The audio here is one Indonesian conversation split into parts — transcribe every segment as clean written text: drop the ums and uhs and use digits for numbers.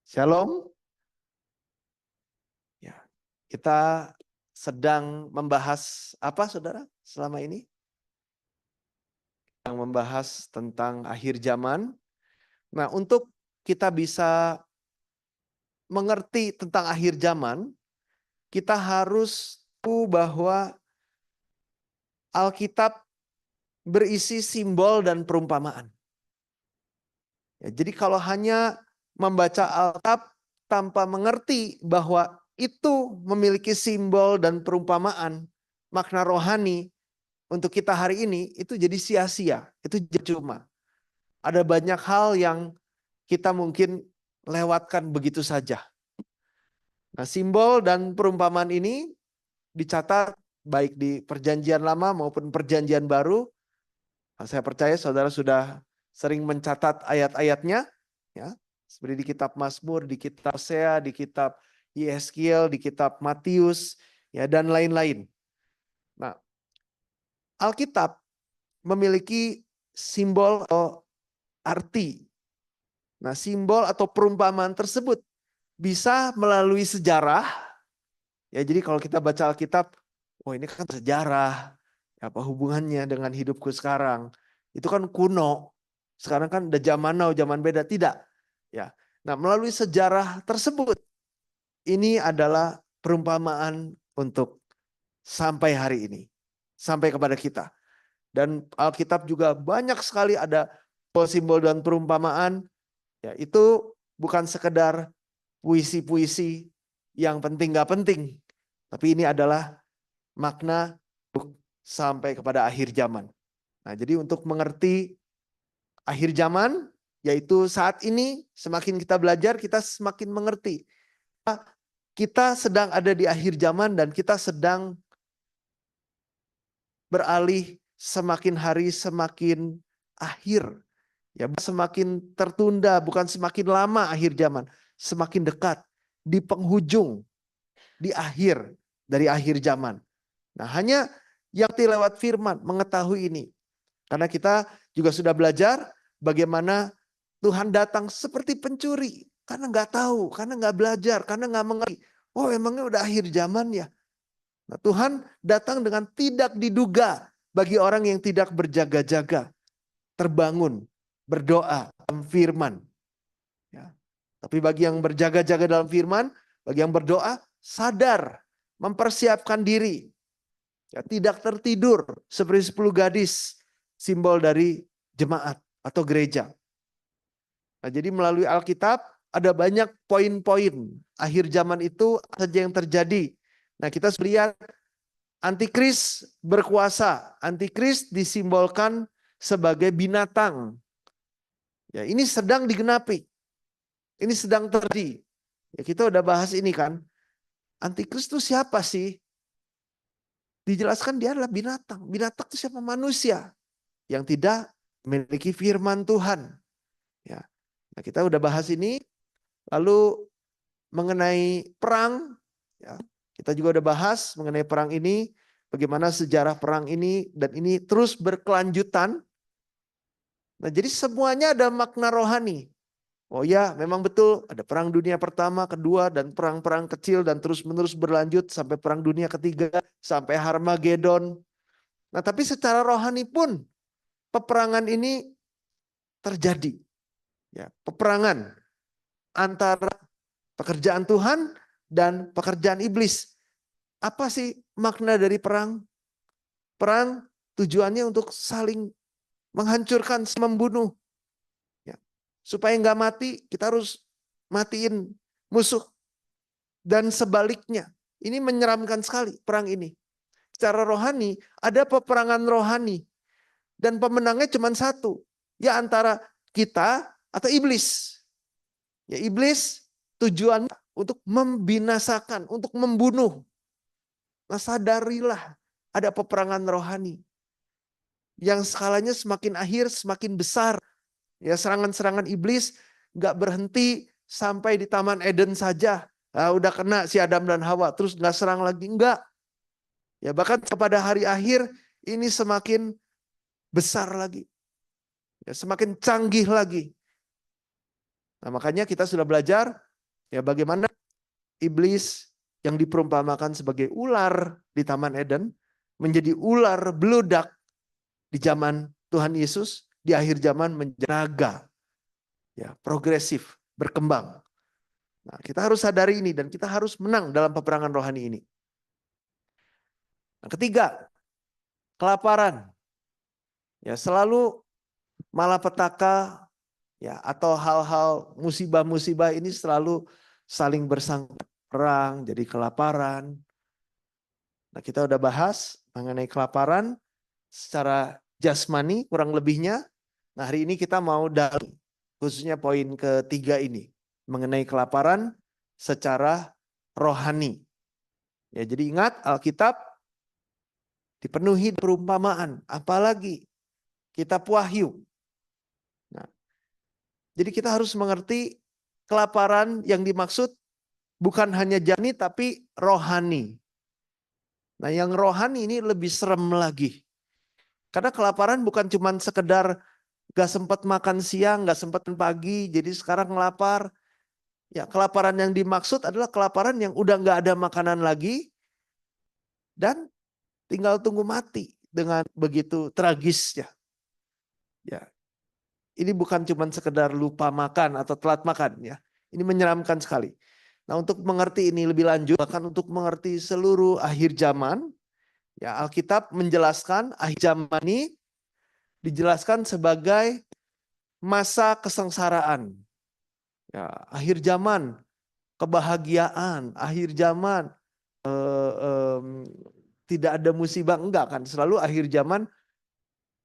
Shalom. Ya, kita sedang membahas apa, saudara? Selama ini sedang membahas tentang akhir zaman. Nah, untuk kita bisa mengerti tentang akhir zaman, kita harus tahu bahwa Alkitab berisi simbol dan perumpamaan. Ya, jadi kalau hanya membaca Alkitab tanpa mengerti bahwa itu memiliki simbol dan perumpamaan, makna rohani untuk kita hari ini, itu jadi sia-sia, itu cuma. Ada banyak hal yang kita mungkin lewatkan begitu saja. Nah, simbol dan perumpamaan ini dicatat baik di perjanjian lama maupun perjanjian baru. Nah, saya percaya saudara sudah sering mencatat ayat-ayatnya, ya, seperti di kitab Mazmur, di kitab Hosea, di kitab Yeskiel, di kitab Matius, ya, dan lain-lain. Nah, Alkitab memiliki simbol atau arti. Nah, simbol atau perumpamaan tersebut bisa melalui sejarah. Ya, jadi kalau kita baca Alkitab, oh ini kan sejarah. Apa hubungannya dengan hidupku sekarang? Itu kan kuno. Sekarang kan udah zaman now, zaman beda. Tidak. Ya. Nah, melalui sejarah tersebut, ini adalah perumpamaan untuk sampai hari ini. Sampai kepada kita. Dan Alkitab juga banyak sekali ada simbol dan perumpamaan. Ya, itu bukan sekedar puisi-puisi yang penting gak penting. Tapi ini adalah makna sampai kepada akhir zaman. Nah, jadi untuk mengerti akhir zaman, yaitu saat ini semakin kita belajar, kita semakin mengerti. Kita sedang ada di akhir zaman dan kita sedang beralih semakin hari semakin akhir. Ya, semakin tertunda, bukan semakin lama akhir zaman, semakin dekat di penghujung, di akhir dari akhir zaman. Nah, hanya yang lewat firman mengetahui ini. Karena kita juga sudah belajar bagaimana Tuhan datang seperti pencuri. Karena nggak tahu, karena nggak belajar, karena nggak mengerti. Oh, emangnya udah akhir zaman ya? Nah, Tuhan datang dengan tidak diduga bagi orang yang tidak berjaga-jaga, terbangun, berdoa dalam firman. Ya. Tapi bagi yang berjaga-jaga dalam firman, bagi yang berdoa, sadar, mempersiapkan diri. Ya, tidak tertidur seperti 10 gadis, simbol dari jemaat atau gereja. Nah, jadi melalui Alkitab ada banyak poin-poin akhir zaman itu saja yang terjadi. Nah, kita lihat antikris berkuasa. Antikris disimbolkan sebagai binatang. Ya, ini sedang digenapi. Ini sedang terjadi. Ya, kita udah bahas ini kan. Antikris itu siapa sih? Dijelaskan dia adalah binatang. Binatang itu siapa? Manusia yang tidak memiliki firman Tuhan. Ya. Nah, kita udah bahas ini. Lalu mengenai perang, ya, kita juga udah bahas mengenai perang ini, bagaimana sejarah perang ini, dan ini terus berkelanjutan. Nah, jadi semuanya ada makna rohani. Oh ya, memang betul ada perang dunia pertama, kedua, dan perang-perang kecil dan terus-menerus berlanjut sampai perang dunia ketiga, sampai Harmagedon. Nah, tapi secara rohani pun peperangan ini terjadi. Ya, peperangan antara pekerjaan Tuhan dan pekerjaan iblis. Apa sih makna dari perang? Perang tujuannya untuk saling menghancurkan, membunuh. Ya. Supaya nggak mati, kita harus matiin musuh. Dan sebaliknya, ini menyeramkan sekali perang ini. Secara rohani, ada peperangan rohani. Dan pemenangnya cuma satu. Ya antara kita atau iblis. Ya iblis tujuannya untuk membinasakan, untuk membunuh. Nah, sadarilah ada peperangan rohani. Yang skalanya semakin akhir, semakin besar. Ya, serangan-serangan iblis nggak berhenti sampai di Taman Eden saja. Nah, udah kena si Adam dan Hawa, terus nggak serang lagi. Enggak. Ya, bahkan kepada hari akhir ini semakin besar lagi. Ya, semakin canggih lagi. Nah, makanya kita sudah belajar Ya, bagaimana iblis yang diperumpamakan sebagai ular di Taman Eden menjadi ular beludak di zaman Tuhan Yesus, di akhir zaman menjadi naga. Ya, progresif, berkembang. Nah, kita harus sadari ini dan kita harus menang dalam peperangan rohani ini. Nah, ketiga, kelaparan. Ya, selalu malapetaka ya atau hal-hal musibah-musibah ini selalu saling bersangkut, perang, jadi kelaparan. Nah, kita udah bahas mengenai kelaparan secara jasmani kurang lebihnya. Nah, hari ini kita mau dalami khususnya poin ketiga ini mengenai kelaparan secara rohani. Ya, jadi ingat Alkitab dipenuhi perumpamaan, apalagi kitab Wahyu. Nah, jadi kita harus mengerti kelaparan yang dimaksud bukan hanya jasmani tapi rohani. Nah, yang rohani ini lebih serem lagi. Karena kelaparan bukan cuma sekedar gak sempat makan siang, gak sempat pagi, jadi sekarang lapar. Ya, kelaparan yang dimaksud adalah kelaparan yang udah gak ada makanan lagi dan tinggal tunggu mati dengan begitu tragisnya. Ya, ini bukan cuma sekedar lupa makan atau telat makan ya. Ini menyeramkan sekali. Nah, untuk mengerti ini lebih lanjut, bahkan untuk mengerti seluruh akhir zaman, ya Alkitab menjelaskan akhir zaman ini dijelaskan sebagai masa kesengsaraan. Ya, akhir zaman kebahagiaan, akhir zaman tidak ada musibah, enggak kan? Selalu akhir zaman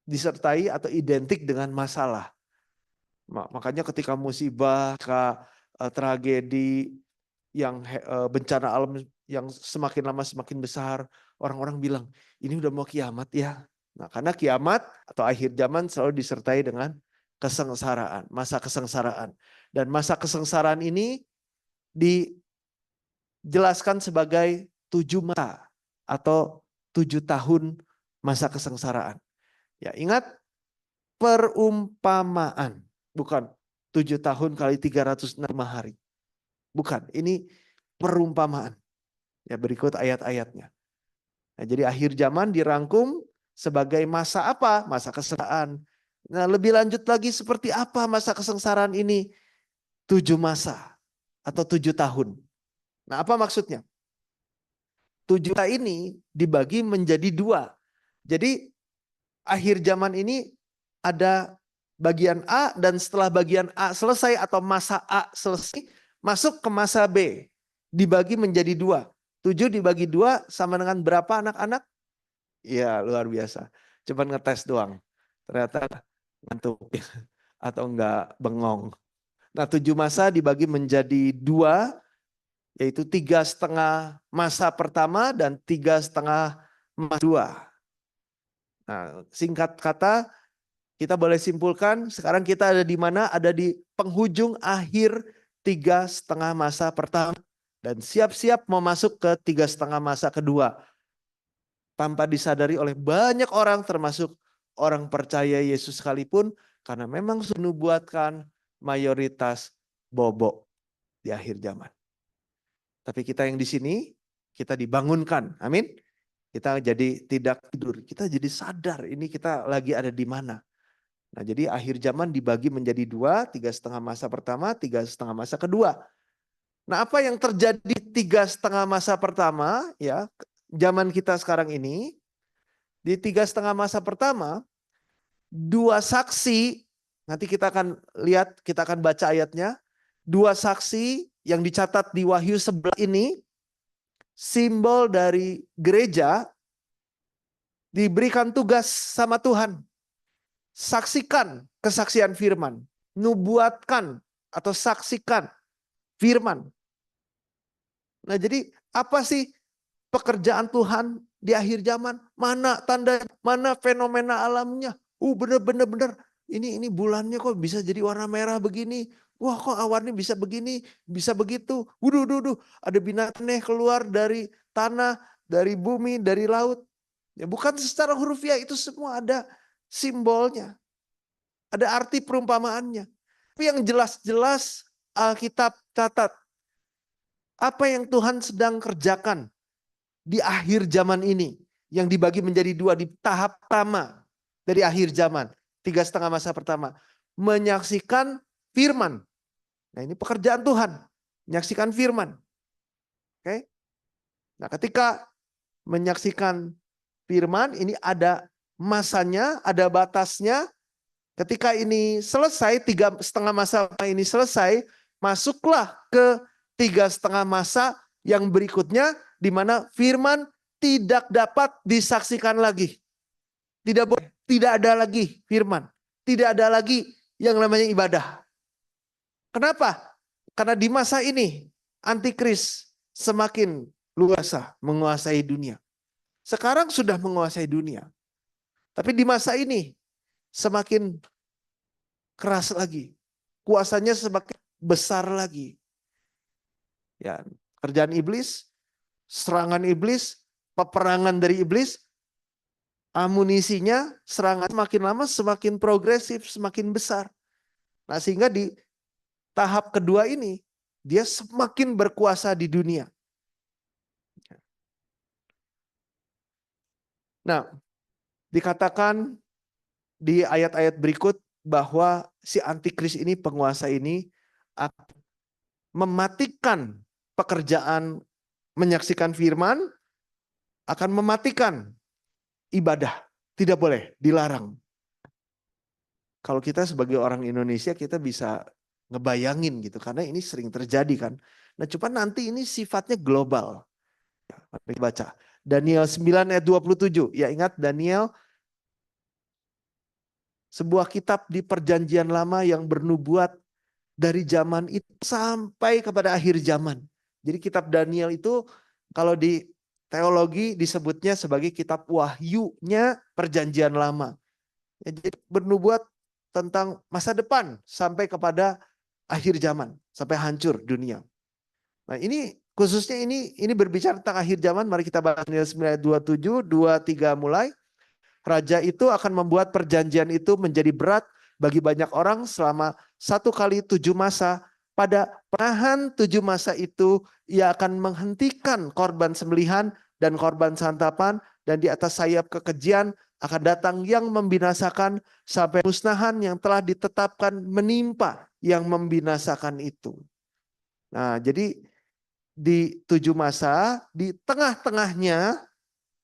disertai atau identik dengan masalah. Makanya ketika musibah, tragedi, yang bencana alam yang semakin lama semakin besar, orang-orang bilang ini udah mau kiamat ya. Nah, karena kiamat atau akhir zaman selalu disertai dengan kesengsaraan, masa kesengsaraan. Dan masa kesengsaraan ini dijelaskan sebagai 7 masa atau 7 tahun masa kesengsaraan. Ya, ingat perumpamaan, bukan 7 tahun kali 365 hari. Bukan, ini perumpamaan. Ya, berikut ayat-ayatnya. Nah, jadi akhir zaman dirangkum sebagai masa apa? Masa kesengsaraan. Nah, lebih lanjut lagi seperti apa masa kesengsaraan ini? 7 masa atau 7 tahun. Nah, apa maksudnya? 7 ini dibagi menjadi 2. Jadi akhir zaman ini ada bagian A dan setelah bagian A selesai atau masa A selesai, masuk ke masa B. Dibagi menjadi 2. 7 dibagi 2 sama dengan berapa anak-anak? Iya, luar biasa. Coba ngetes doang. Ternyata ngantuk atau enggak bengong. Nah, 7 masa dibagi menjadi 2, yaitu 3,5 masa pertama dan 3,5 masa 2. Nah, singkat kata, kita boleh simpulkan sekarang kita ada di mana? Ada di penghujung akhir 3,5 masa pertama dan siap-siap mau masuk ke 3,5 masa kedua. Tanpa disadari oleh banyak orang termasuk orang percaya Yesus sekalipun, karena memang sudah dinubuatkan mayoritas bobok di akhir zaman. Tapi kita yang di sini, kita dibangunkan. Amin. Kita jadi tidak tidur. Kita jadi sadar ini kita lagi ada di mana. Nah, jadi akhir zaman dibagi menjadi 2, 3,5 masa pertama, 3,5 masa kedua. Nah, apa yang terjadi 3,5 masa pertama, ya, zaman kita sekarang ini, di 3,5 masa pertama, 2 saksi, nanti kita akan lihat, kita akan baca ayatnya, 2 saksi yang dicatat di Wahyu 11 ini, simbol dari gereja, diberikan tugas sama Tuhan. Saksikan kesaksian firman. Nubuatkan atau saksikan firman. Nah, jadi apa sih pekerjaan Tuhan di akhir zaman? Mana tanda, mana fenomena alamnya? Bener. Ini bulannya kok bisa jadi warna merah begini. Wah, kok awannya bisa begini, bisa begitu. Ada binatang keluar dari tanah, dari bumi, dari laut. Ya, bukan secara hurufiah, itu semua ada simbolnya. Ada arti perumpamaannya. Tapi yang jelas-jelas Alkitab catat. Apa yang Tuhan sedang kerjakan di akhir zaman ini, yang dibagi menjadi dua di tahap pertama dari akhir zaman, 3,5 masa pertama, menyaksikan firman. Nah, ini pekerjaan Tuhan, menyaksikan firman. Oke. Nah, ketika menyaksikan firman, ini ada masanya, ada batasnya. Ketika ini selesai, 3,5 masa ini selesai, masuklah ke 3,5 masa yang berikutnya, di mana firman tidak dapat disaksikan lagi. Tidak boleh, tidak ada lagi firman. Tidak ada lagi yang namanya ibadah. Kenapa? Karena di masa ini, antikris semakin luasa menguasai dunia. Sekarang sudah menguasai dunia. Tapi di masa ini, semakin keras lagi. Kuasanya semakin besar lagi. Ya, kerjaan iblis, serangan iblis, peperangan dari iblis, amunisinya, serangan semakin lama semakin progresif, semakin besar. Nah, sehingga di tahap kedua ini, dia semakin berkuasa di dunia. Nah, dikatakan di ayat-ayat berikut bahwa si antikris ini, penguasa ini, akan mematikan pekerjaan menyaksikan firman, akan mematikan ibadah. Tidak boleh, dilarang. Kalau kita sebagai orang Indonesia, kita bisa ngebayangin gitu, karena ini sering terjadi kan. Nah, cuma nanti ini sifatnya global. Mari baca Daniel 9 ayat 27. Ya, ingat Daniel, sebuah kitab di perjanjian lama yang bernubuat dari zaman itu sampai kepada akhir zaman. Jadi kitab Daniel itu kalau di teologi disebutnya sebagai kitab wahyunya perjanjian lama. Ya, jadi bernubuat tentang masa depan sampai kepada akhir zaman, sampai hancur dunia. Nah, ini khususnya ini berbicara tentang akhir zaman. Mari kita baca Daniel 9 ayat 27, 23 mulai. Raja itu akan membuat perjanjian itu menjadi berat bagi banyak orang selama 1 kali 7 masa. Pada penahan 7 masa itu, ia akan menghentikan korban sembelihan dan korban santapan, dan di atas sayap kekejian akan datang yang membinasakan sampai musnahan yang telah ditetapkan menimpa yang membinasakan itu. Nah, jadi di 7 masa, di tengah-tengahnya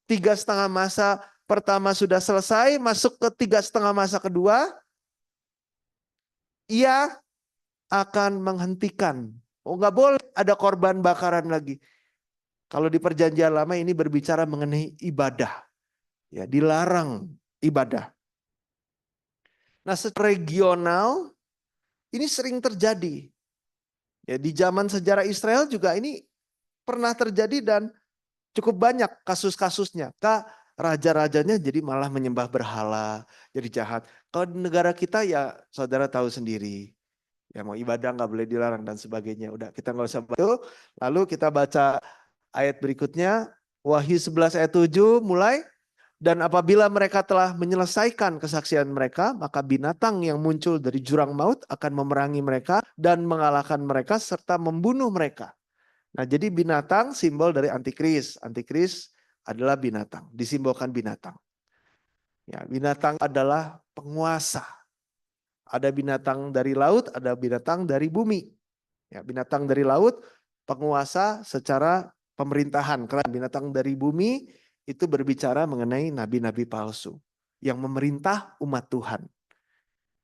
3,5 masa pertama sudah selesai, masuk ke 3,5 masa kedua, ia akan menghentikan. Oh, nggak boleh ada korban bakaran lagi. Kalau di perjanjian lama ini berbicara mengenai ibadah. Ya, dilarang ibadah. Nah, secara regional ini sering terjadi. Ya, di zaman sejarah Israel juga ini pernah terjadi dan cukup banyak kasus-kasusnya. Raja-rajanya jadi malah menyembah berhala, jadi jahat. Kalau di negara kita ya saudara tahu sendiri. Ya mau ibadah nggak boleh dilarang dan sebagainya. Udah kita nggak usah baca. Lalu kita baca ayat berikutnya. Wahyu 11 ayat 7 mulai. Dan apabila mereka telah menyelesaikan kesaksian mereka, maka binatang yang muncul dari jurang maut akan memerangi mereka dan mengalahkan mereka serta membunuh mereka. Nah, jadi binatang simbol dari antikris. Antikris adalah binatang, disimbolkan binatang. Ya, binatang adalah penguasa. Ada binatang dari laut, ada binatang dari bumi. Ya, binatang dari laut penguasa secara pemerintahan. Karena binatang dari bumi itu berbicara mengenai nabi-nabi palsu yang memerintah umat Tuhan.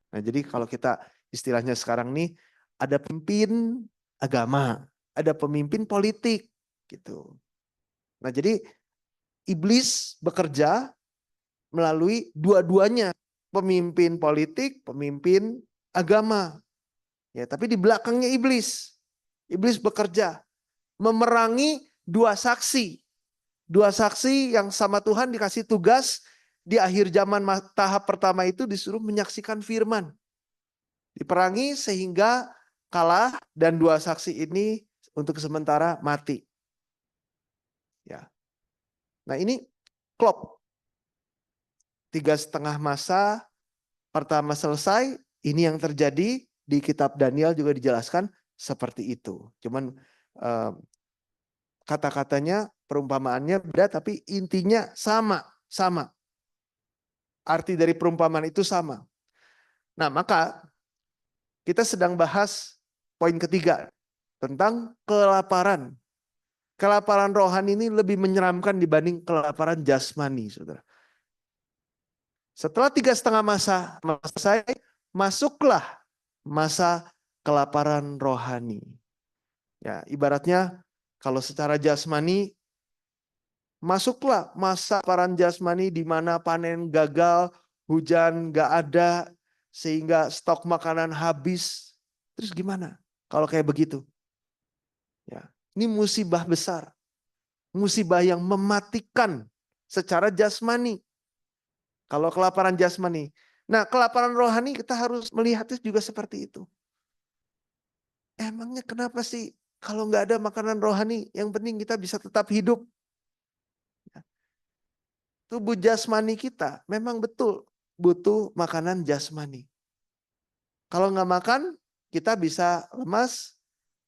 Nah, jadi kalau kita istilahnya sekarang nih, ada pemimpin agama, ada pemimpin politik gitu. Nah, jadi iblis bekerja melalui dua-duanya, pemimpin politik, pemimpin agama. Ya, tapi di belakangnya iblis bekerja memerangi dua saksi. Dua saksi yang sama Tuhan dikasih tugas di akhir zaman tahap pertama itu disuruh menyaksikan firman. Diperangi sehingga kalah dan dua saksi ini untuk sementara mati. Ya. Nah, ini klop. 3,5 masa pertama selesai, ini yang terjadi di kitab Daniel juga dijelaskan seperti itu. Cuman kata-katanya, perumpamaannya beda, tapi intinya sama. Arti dari perumpamaan itu sama. Nah, maka kita sedang bahas poin ketiga tentang kelaparan. Kelaparan rohani ini lebih menyeramkan dibanding kelaparan jasmani, saudara. Setelah 3,5 masa selesai, masuklah masa kelaparan rohani. Ya, ibaratnya kalau secara jasmani, masuklah masa kelaparan jasmani di mana panen gagal, hujan gak ada, sehingga stok makanan habis. Terus gimana kalau kayak begitu? Ya, ini musibah besar. Musibah yang mematikan secara jasmani. Kalau kelaparan jasmani. Nah, kelaparan rohani kita harus melihatnya juga seperti itu. Emangnya kenapa sih kalau nggak ada makanan rohani, yang penting kita bisa tetap hidup? Tubuh jasmani kita memang betul butuh makanan jasmani. Kalau nggak makan, kita bisa lemas,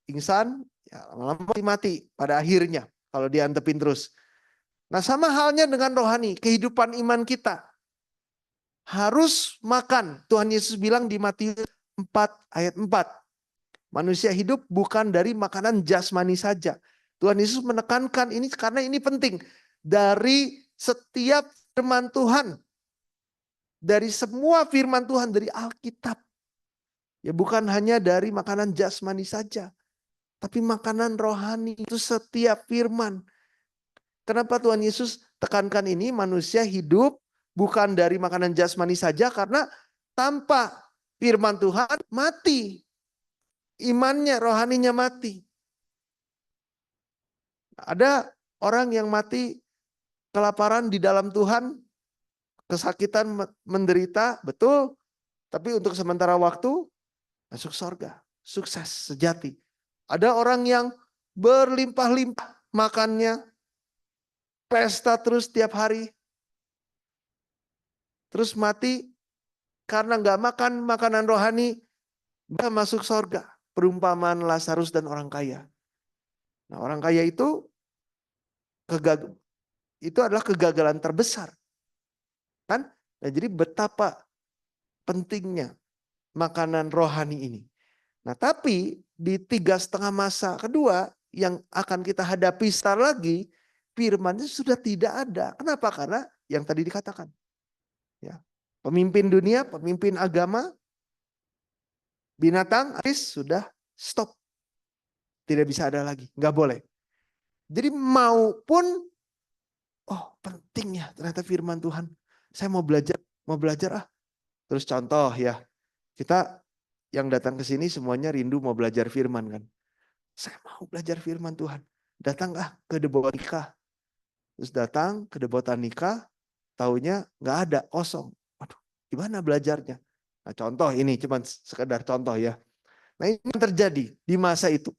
pingsan, ya lama-lama mati pada akhirnya kalau diantepin terus. Nah, sama halnya dengan rohani, kehidupan iman kita harus makan. Tuhan Yesus bilang di Matius 4 ayat 4. Manusia hidup bukan dari makanan jasmani saja. Tuhan Yesus menekankan ini karena ini penting. Dari setiap firman Tuhan. Dari semua firman Tuhan dari Alkitab. Ya bukan hanya dari makanan jasmani saja. Tapi makanan rohani itu setiap firman. Kenapa Tuhan Yesus tekankan ini? Manusia hidup bukan dari makanan jasmani saja, karena tanpa firman Tuhan mati. Imannya, rohaninya mati. Ada orang yang mati kelaparan di dalam Tuhan, kesakitan, menderita, betul. Tapi untuk sementara waktu masuk surga, sukses sejati. Ada orang yang berlimpah-limpah makannya, pesta terus tiap hari, terus mati karena nggak makan makanan rohani, nggak masuk surga. Perumpamaan Lazarus dan orang kaya. Nah, orang kaya itu adalah kegagalan terbesar, kan? Nah, jadi betapa pentingnya makanan rohani ini. Nah, tapi di 3,5 masa kedua yang akan kita hadapi sebentar lagi, firman-Nya sudah tidak ada. Kenapa? Karena yang tadi dikatakan. Ya. Pemimpin dunia, pemimpin agama, binatang, sudah stop. Tidak bisa ada lagi. Nggak boleh. Jadi maupun, oh penting ya ternyata firman Tuhan. Saya mau belajar ah. Terus contoh ya, kita yang datang ke sini semuanya rindu mau belajar firman kan. Saya mau belajar firman Tuhan. Datang ke The Botanica. Terus datang ke The Botanica, taunya nggak ada, kosong. Waduh, gimana belajarnya? Nah, contoh ini cuma sekedar contoh ya. Nah, ini yang terjadi di masa itu.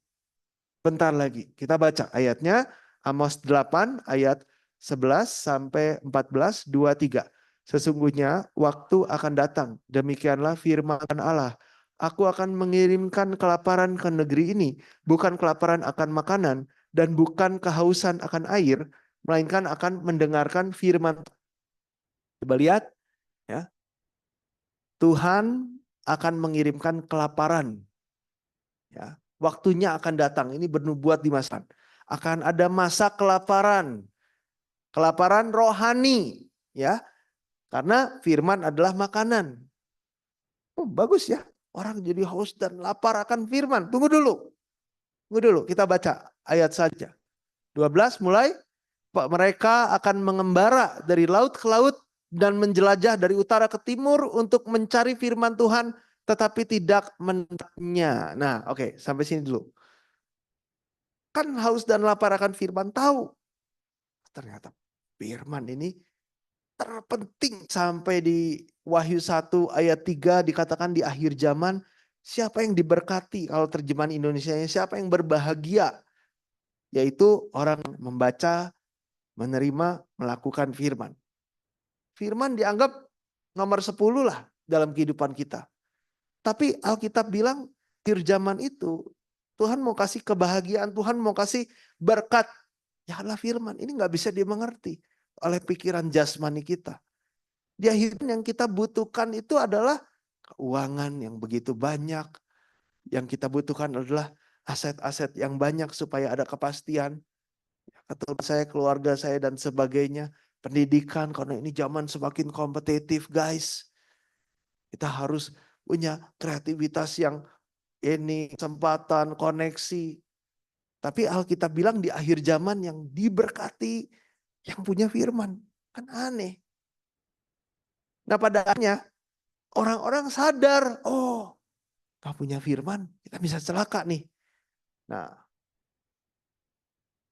Bentar lagi kita baca ayatnya, Amos 8 ayat 11 sampai 14, 23. Sesungguhnya waktu akan datang, demikianlah firman Allah. Aku akan mengirimkan kelaparan ke negeri ini, bukan kelaparan akan makanan dan bukan kehausan akan air, melainkan akan mendengarkan firman. Coba lihat ya. Tuhan akan mengirimkan kelaparan. Ya, waktunya akan datang. Ini bernubuat di masa. Akan ada masa kelaparan. Kelaparan rohani, ya. Karena firman adalah makanan. Oh, bagus ya. Orang jadi haus dan lapar akan firman. Tunggu dulu. Kita baca ayat saja. 12 mulai. Mereka akan mengembara dari laut ke laut dan menjelajah dari utara ke timur untuk mencari firman Tuhan, tetapi tidak mendapatnya. Nah, oke, sampai sini dulu. Kan haus dan lapar akan firman, tahu. Ternyata firman ini terpenting. Sampai di Wahyu 1 ayat 3 dikatakan di akhir zaman, siapa yang diberkati? Kalau terjemahan Indonesianya, siapa yang berbahagia? Yaitu orang membaca, menerima, melakukan firman. Firman dianggap nomor 10 lah dalam kehidupan kita. Tapi Alkitab bilang, akhir zaman itu Tuhan mau kasih kebahagiaan, Tuhan mau kasih berkat Ya adalah firman. Ini nggak bisa dimengerti oleh pikiran jasmani kita. Di akhirnya yang kita butuhkan itu adalah keuangan yang begitu banyak. Yang kita butuhkan adalah aset-aset yang banyak supaya ada kepastian. Ketua saya, keluarga saya, dan sebagainya. Pendidikan, karena ini zaman semakin kompetitif, guys. Kita harus punya kreativitas yang ini, kesempatan, koneksi. Tapi Alkitab bilang di akhir zaman yang diberkati, yang punya firman. Kan aneh. Nah pada akhirnya, orang-orang sadar, oh, kita punya firman, kita bisa celaka nih. Nah,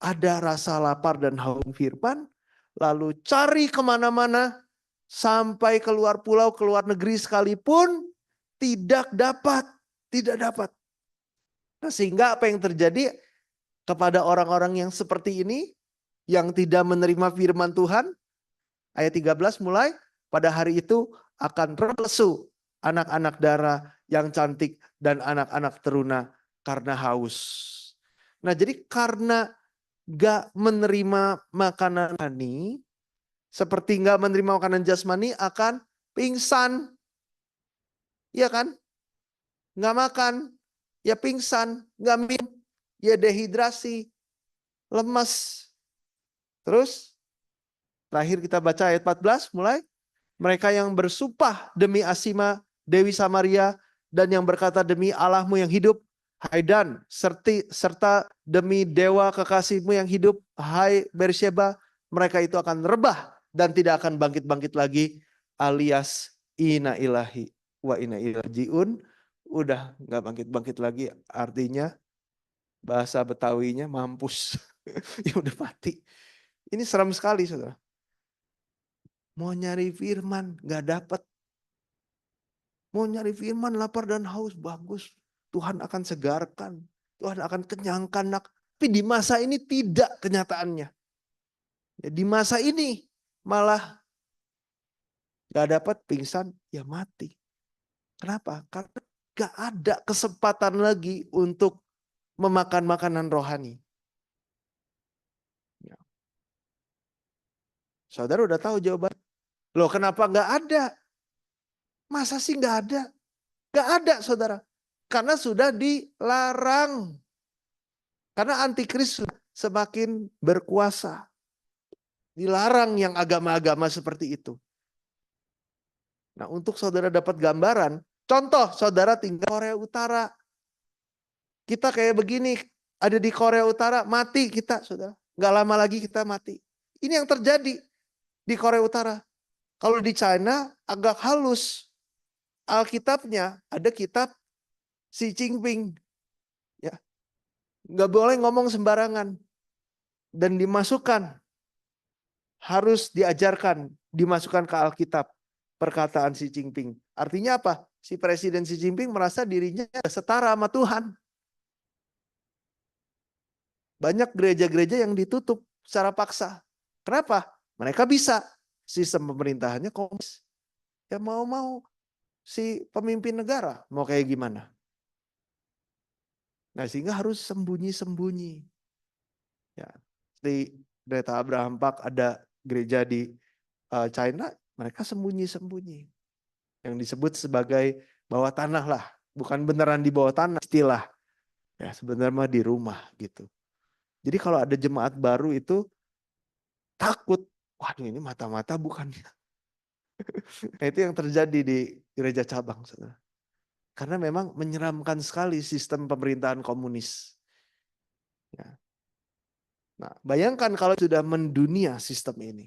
ada rasa lapar dan haus firman, lalu cari kemana-mana, sampai keluar pulau, keluar negeri sekalipun, tidak dapat. Tidak dapat. Nah, sehingga apa yang terjadi kepada orang-orang yang seperti ini, yang tidak menerima firman Tuhan, ayat 13 mulai, pada hari itu akan terlesu anak-anak darah yang cantik dan anak-anak teruna karena haus. Nah jadi karena gak menerima makanan rohani, seperti gak menerima makanan jasmani akan pingsan. Iya kan? Gak makan, ya pingsan. Gak minum, ya dehidrasi, lemas. Terus terakhir kita baca ayat 14 mulai. Mereka yang bersumpah demi Asima, Dewi Samaria, dan yang berkata demi Allahmu yang hidup, hai Dan, serta demi dewa kekasihmu yang hidup, hai Beersheba, mereka itu akan rebah dan tidak akan bangkit-bangkit lagi, alias ina ilahi wa ina ilaihi rajiun. Udah nggak bangkit-bangkit lagi, artinya bahasa Betawinya mampus. Ya udah mati. Ini seram sekali, saudara. Mau nyari firman, gak dapat. Mau nyari firman, lapar dan haus, bagus. Tuhan akan segarkan. Tuhan akan kenyangkan. Tapi di masa ini tidak kenyataannya. Ya, di masa ini malah gak dapat, pingsan, ya mati. Kenapa? Karena gak ada kesempatan lagi untuk memakan makanan rohani. Ya. Saudara udah tahu jawaban. Loh kenapa gak ada? Masa sih gak ada? Gak ada saudara. Karena sudah dilarang. Karena antikris semakin berkuasa. Dilarang yang agama-agama seperti itu. Nah untuk saudara dapat gambaran. Contoh saudara tinggal Korea Utara. Kita kayak begini. Ada di Korea Utara mati kita saudara. Gak lama lagi kita mati. Ini yang terjadi di Korea Utara. Kalau di China agak halus. Alkitabnya ada kitab Xi Jinping. Ya, nggak boleh ngomong sembarangan dan dimasukkan, harus diajarkan, dimasukkan ke Alkitab perkataan Xi Jinping. Artinya apa? Si Presiden Xi Jinping merasa dirinya setara sama Tuhan. Banyak gereja-gereja yang ditutup secara paksa. Kenapa? Mereka bisa. Sistem pemerintahannya komunis. Ya mau-mau si pemimpin negara mau kayak gimana? Nah sehingga harus sembunyi-sembunyi. Ya, di Greta Abraham Park ada gereja di China, mereka sembunyi-sembunyi. Yang disebut sebagai bawah tanah lah, bukan beneran di bawah tanah, istilah. Ya sebenarnya mah di rumah gitu. Jadi kalau ada jemaat baru itu takut, waduh ini mata-mata bukan. Nah itu yang terjadi di gereja cabang, saudara. Karena memang menyeramkan sekali sistem pemerintahan komunis. Ya. Nah, bayangkan kalau sudah mendunia sistem ini.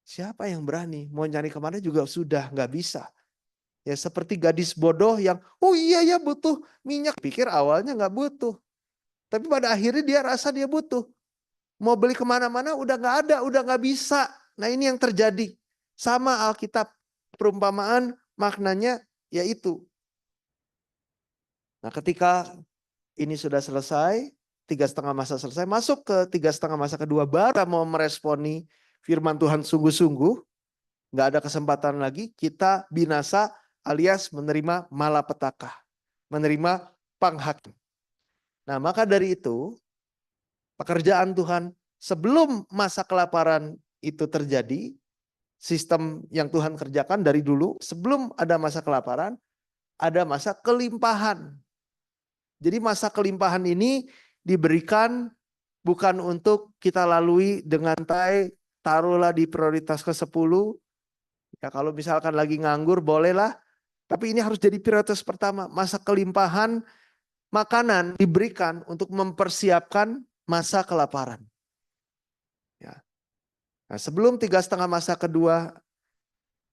Siapa yang berani? Mau nyari kemana juga sudah nggak bisa. Ya seperti gadis bodoh yang, oh iya ya butuh minyak. Pikir awalnya nggak butuh. Tapi pada akhirnya dia rasa dia butuh. Mau beli kemana-mana udah nggak ada, udah nggak bisa. Nah ini yang terjadi. Sama Alkitab. Perumpamaan maknanya yaitu. Nah ketika ini sudah selesai, 3,5 masa selesai, masuk ke 3,5 masa kedua, baru mau meresponi firman Tuhan sungguh-sungguh, nggak ada kesempatan lagi, kita binasa alias menerima malapetaka, menerima panghakim. Nah maka dari itu, pekerjaan Tuhan sebelum masa kelaparan itu terjadi, sistem yang Tuhan kerjakan dari dulu, sebelum ada masa kelaparan, ada masa kelimpahan. Jadi masa kelimpahan ini diberikan bukan untuk kita lalui dengan taruhlah di prioritas ke-10. Ya kalau misalkan lagi nganggur bolehlah, tapi ini harus jadi prioritas pertama. Masa kelimpahan makanan diberikan untuk mempersiapkan masa kelaparan. Ya. Nah, sebelum 3,5 masa kedua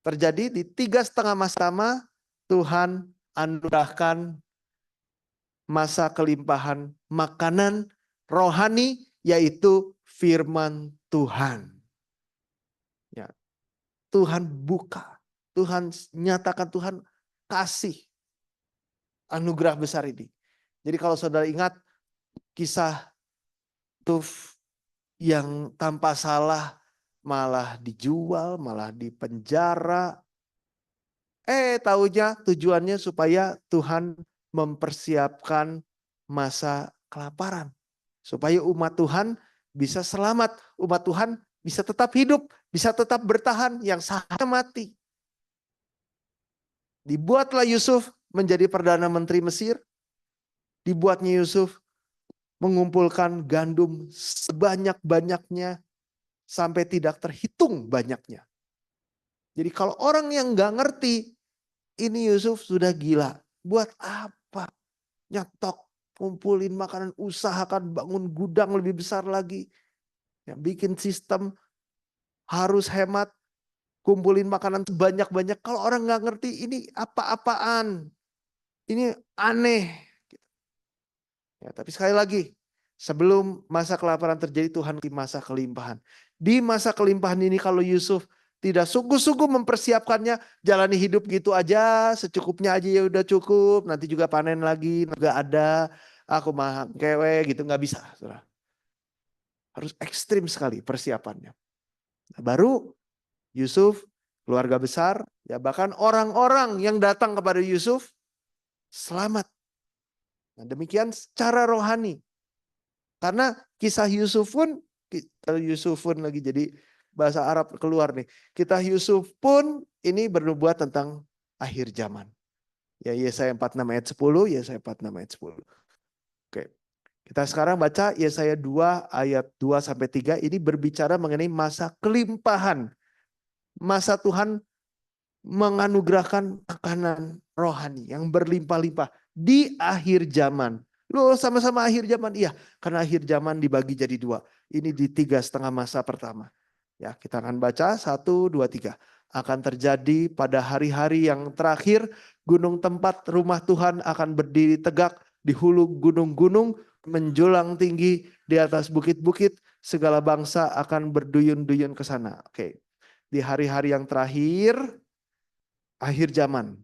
terjadi, di 3,5 masa pertama Tuhan anugerahkan masa kelimpahan makanan rohani, yaitu firman Tuhan. Ya. Tuhan buka, Tuhan nyatakan, Tuhan kasih anugerah besar ini. Jadi kalau saudara ingat kisah Yusuf yang tanpa salah malah dijual, malah dipenjara. Taunya tujuannya supaya Tuhan mempersiapkan masa kelaparan. Supaya umat Tuhan bisa selamat, umat Tuhan bisa tetap hidup, bisa tetap bertahan, yang sahnya mati. Dibuatlah Yusuf menjadi Perdana Menteri Mesir. Dibuatnya Yusuf mengumpulkan gandum sebanyak-banyaknya sampai tidak terhitung banyaknya. Jadi kalau orang yang nggak ngerti, ini Yusuf sudah gila. Buat apa? Nyetok, kumpulin makanan, usahakan bangun gudang lebih besar lagi. Ya, bikin sistem harus hemat, kumpulin makanan sebanyak-banyak. Kalau orang nggak ngerti, ini apa-apaan? Ini aneh. Ya, tapi sekali lagi, sebelum masa kelaparan terjadi, Tuhan di masa kelimpahan. Di masa kelimpahan ini kalau Yusuf tidak sungguh-sungguh mempersiapkannya, jalani hidup gitu aja, secukupnya aja ya udah cukup, nanti juga panen lagi, nggak ada, aku mah kewe gitu, nggak bisa. Saudara. Harus ekstrim sekali persiapannya. Nah, baru Yusuf, keluarga besar, ya bahkan orang-orang yang datang kepada Yusuf selamat. Nah, demikian secara rohani. Karena kisah Yusuf pun lagi jadi bahasa Arab keluar nih. Kisah Yusuf pun ini bernubuat tentang akhir zaman. Ya Yesaya 46 ayat 10, Yesaya 46 ayat 10. Oke. Kita sekarang baca Yesaya 2 ayat 2 sampai 3, ini berbicara mengenai masa kelimpahan. Masa Tuhan menganugerahkan makanan rohani yang berlimpah-limpah di akhir zaman. Loh, sama-sama akhir zaman, iya, karena akhir zaman dibagi jadi 2. Ini di 3,5 masa pertama. Ya, kita akan baca 1, 2, 3. Akan terjadi pada hari-hari yang terakhir, gunung tempat rumah Tuhan akan berdiri tegak di hulu gunung-gunung, menjulang tinggi di atas bukit-bukit, segala bangsa akan berduyun-duyun ke sana. Oke. Di hari-hari yang terakhir, akhir zaman,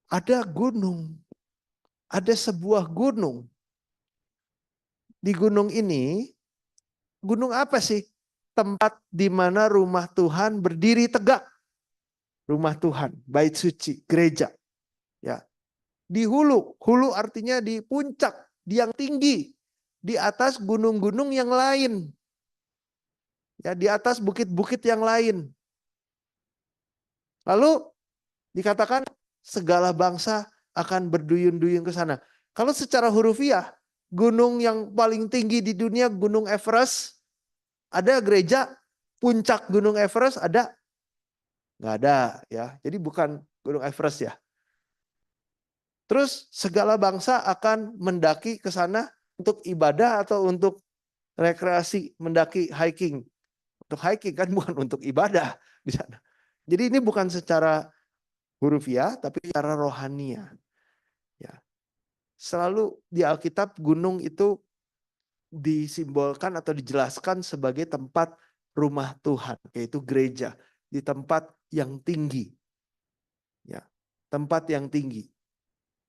ada gunung, ada sebuah gunung. Di gunung ini, gunung apa sih? Tempat di mana rumah Tuhan berdiri tegak. Rumah Tuhan, bait suci, gereja. Ya. Di hulu, hulu artinya di puncak, di yang tinggi, di atas gunung-gunung yang lain. Ya, di atas bukit-bukit yang lain. Lalu dikatakan segala bangsa akan berduyun-duyun ke sana. Kalau secara hurufiah, gunung yang paling tinggi di dunia, Gunung Everest, ada gereja. Puncak Gunung Everest ada? Nggak ada ya. Jadi bukan Gunung Everest ya. Terus segala bangsa akan mendaki ke sana untuk ibadah atau untuk rekreasi, mendaki hiking. Untuk hiking kan bukan untuk ibadah di sana. Jadi ini bukan secara hurufiah tapi secara rohania. Ya. Selalu di Alkitab gunung itu disimbolkan atau dijelaskan sebagai tempat rumah Tuhan, yaitu gereja, di tempat yang tinggi. Ya, tempat yang tinggi.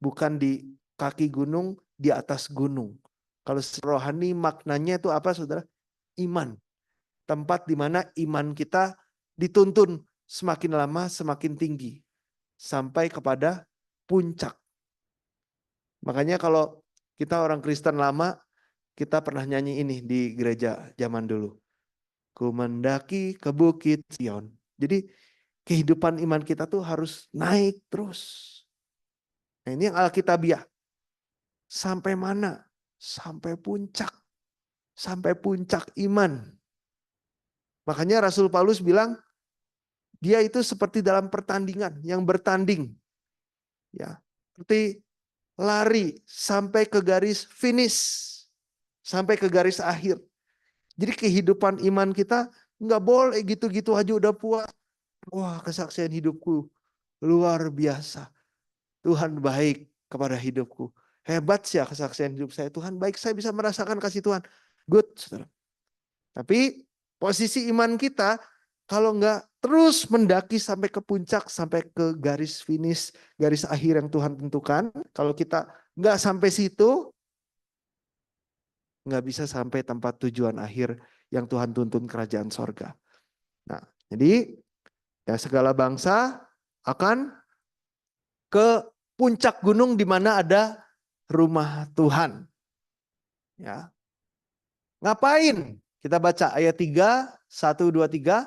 Bukan di kaki gunung, di atas gunung. Kalau rohani maknanya itu apa, Saudara? Iman. Tempat di mana iman kita dituntun semakin lama semakin tinggi sampai kepada puncak. Makanya kalau kita orang Kristen lama, Kita pernah nyanyi ini di gereja zaman dulu. Ku mendaki ke bukit Sion. Jadi kehidupan iman kita tuh harus naik terus. Nah, ini yang Alkitabiah. Sampai mana? Sampai puncak. Sampai puncak iman. Makanya Rasul Paulus bilang, dia itu seperti dalam pertandingan yang bertanding. Ya, seperti lari sampai ke garis finish. Sampai ke garis akhir. Jadi kehidupan iman kita nggak boleh gitu-gitu aja udah puas. Wah, kesaksian hidupku luar biasa. Tuhan baik kepada hidupku. Hebat sih ya kesaksian hidup saya. Tuhan baik, saya bisa merasakan kasih Tuhan. Good, saudara. Tapi posisi iman kita kalau nggak terus mendaki sampai ke puncak, sampai ke garis finish, garis akhir yang Tuhan tentukan. Kalau kita nggak sampai situ, nggak bisa sampai tempat tujuan akhir yang Tuhan tuntun, kerajaan sorga. Nah, jadi ya segala bangsa akan ke puncak gunung di mana ada rumah Tuhan. Ya. Ngapain? Kita baca ayat 3, 1, 2, 3.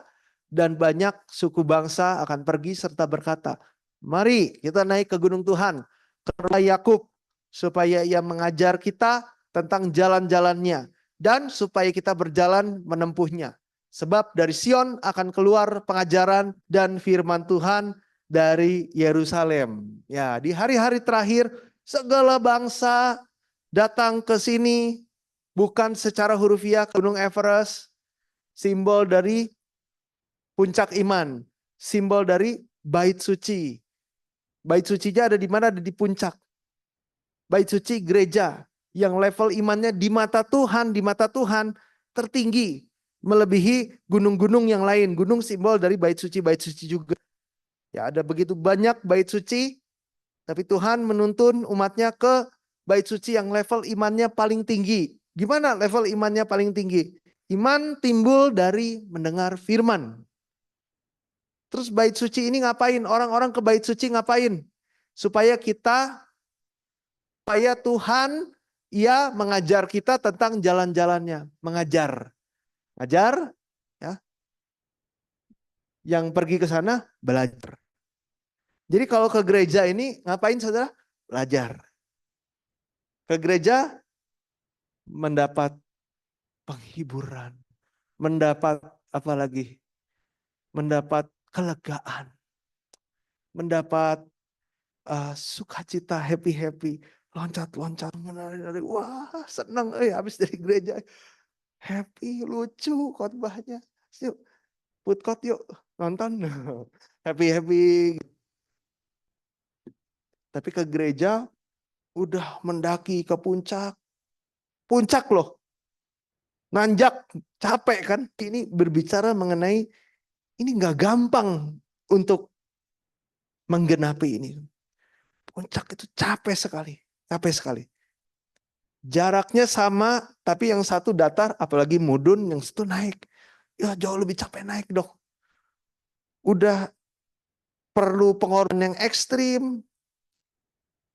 Dan banyak suku bangsa akan pergi serta berkata, mari kita naik ke gunung Tuhan, ke rumah Yakub, supaya ia mengajar kita tentang jalan-jalannya, dan supaya kita berjalan menempuhnya. Sebab dari Sion akan keluar pengajaran dan firman Tuhan dari Yerusalem. Ya, di hari-hari terakhir segala bangsa datang ke sini, bukan secara hurufiah ke Gunung Everest, simbol dari puncak iman, simbol dari bait suci. Bait sucinya ada di mana? Ada di puncak. Bait suci gereja yang level imannya di mata Tuhan tertinggi, melebihi gunung-gunung yang lain. Gunung simbol dari bait suci juga. Ya, ada begitu banyak bait suci, tapi Tuhan menuntun umatnya ke bait suci yang level imannya paling tinggi. Gimana level imannya paling tinggi? Iman timbul dari mendengar firman. Terus bait suci ini ngapain? Orang-orang ke bait suci ngapain? Supaya Tuhan ia mengajar kita tentang jalan-jalannya. Mengajar. Ngajar, ya. Yang pergi ke sana belajar. Jadi kalau ke gereja ini ngapain saudara? Belajar. Ke gereja mendapat penghiburan. Mendapat apa lagi? Mendapat kelegaan. Mendapat sukacita, happy. Loncat-loncat, menari-nari. Wah, senang. Habis dari gereja. Happy, lucu khotbahnya. Yuk, food court yuk, nonton. Happy. Tapi ke gereja udah mendaki ke puncak. Puncak loh. Nanjak, capek kan. Ini berbicara mengenai ini nggak gampang untuk menggenapi ini. Puncak itu capek sekali. Jaraknya sama, tapi yang satu datar, apalagi mudun, yang satu naik. Ya jauh lebih capek naik dong. Udah perlu pengorbanan yang ekstrim.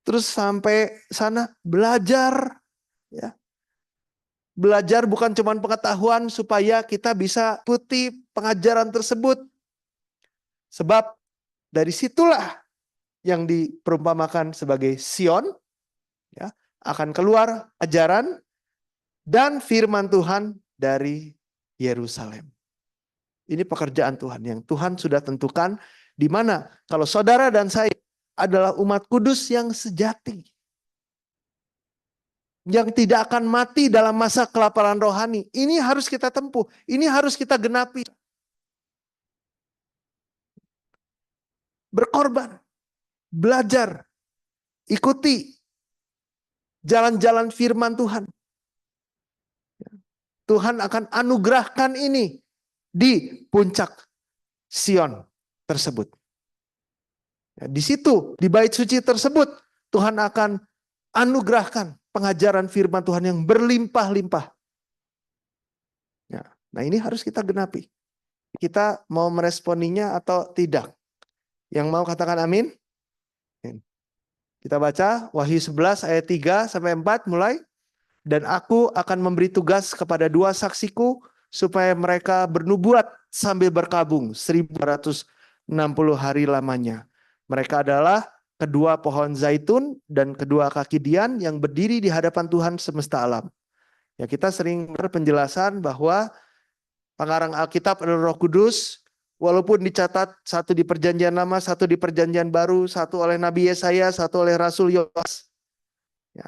Terus sampai sana belajar. Ya. Belajar bukan cuma pengetahuan supaya kita bisa ikuti pengajaran tersebut. Sebab dari situlah yang diperumpamakan sebagai Sion. Ya, akan keluar ajaran dan firman Tuhan dari Yerusalem. Ini pekerjaan Tuhan yang Tuhan sudah tentukan, di mana kalau saudara dan saya adalah umat kudus yang sejati, yang tidak akan mati dalam masa kelaparan rohani. Ini harus kita tempuh, ini harus kita genapi. Berkorban, belajar, ikuti jalan-jalan firman Tuhan. Tuhan akan anugerahkan ini di puncak Sion tersebut. Di situ, di bait suci tersebut, Tuhan akan anugerahkan pengajaran firman Tuhan yang berlimpah-limpah. Nah, ini harus kita genapi. Kita mau meresponinya atau tidak? Yang mau katakan amin? Kita baca Wahyu 11 ayat 3 sampai 4 mulai. Dan aku akan memberi tugas kepada dua saksiku supaya mereka bernubuat sambil berkabung 1460 hari lamanya. Mereka adalah kedua pohon zaitun dan kedua kaki dian yang berdiri di hadapan Tuhan semesta alam. Ya, kita sering dengar penjelasan bahwa pengarang Alkitab adalah Roh Kudus, walaupun dicatat satu di Perjanjian Lama, satu di Perjanjian Baru, satu oleh Nabi Yesaya, satu oleh Rasul Yohanes. Ya.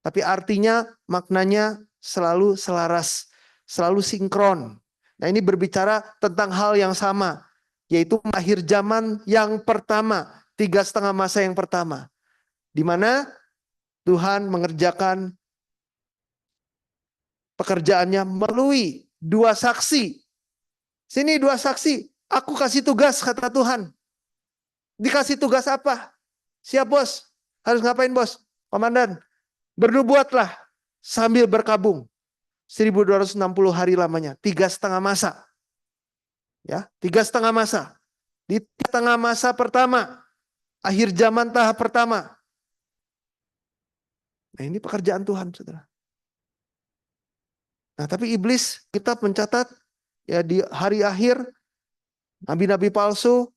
Tapi artinya, maknanya selalu selaras, selalu sinkron. Nah, ini berbicara tentang hal yang sama, yaitu akhir zaman yang pertama, 3,5 masa yang pertama, di mana Tuhan mengerjakan pekerjaannya melalui dua saksi. Sini dua saksi, aku kasih tugas, kata Tuhan. Dikasih tugas apa? Siap bos, harus ngapain bos? Komandan, bernubuatlah sambil berkabung. 1260 hari lamanya, 3,5 masa. Ya, 3,5 masa. Di tengah masa pertama, akhir zaman tahap pertama. Nah, ini pekerjaan Tuhan, saudara. Nah, tapi iblis, kita mencatat ya di hari akhir, nabi-nabi palsu,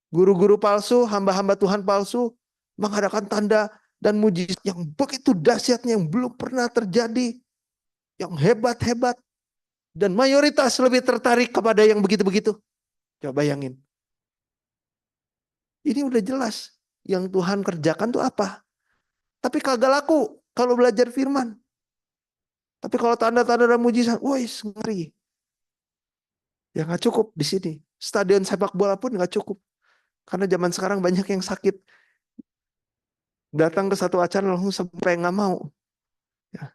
guru-guru palsu, hamba-hamba Tuhan palsu, mengadakan tanda dan mujizat yang begitu dahsyatnya, yang belum pernah terjadi, yang hebat-hebat. Dan mayoritas lebih tertarik kepada yang begitu-begitu. Coba bayangin. Ini udah jelas. Yang Tuhan kerjakan tuh apa? Tapi kagak laku kalau belajar firman. Tapi kalau tanda-tanda dan mujizat, wah ngeri. Ya nggak cukup di sini. Stadion sepak bola pun nggak cukup. Karena zaman sekarang banyak yang sakit. Datang ke satu acara langsung sampai nggak mau. Ya.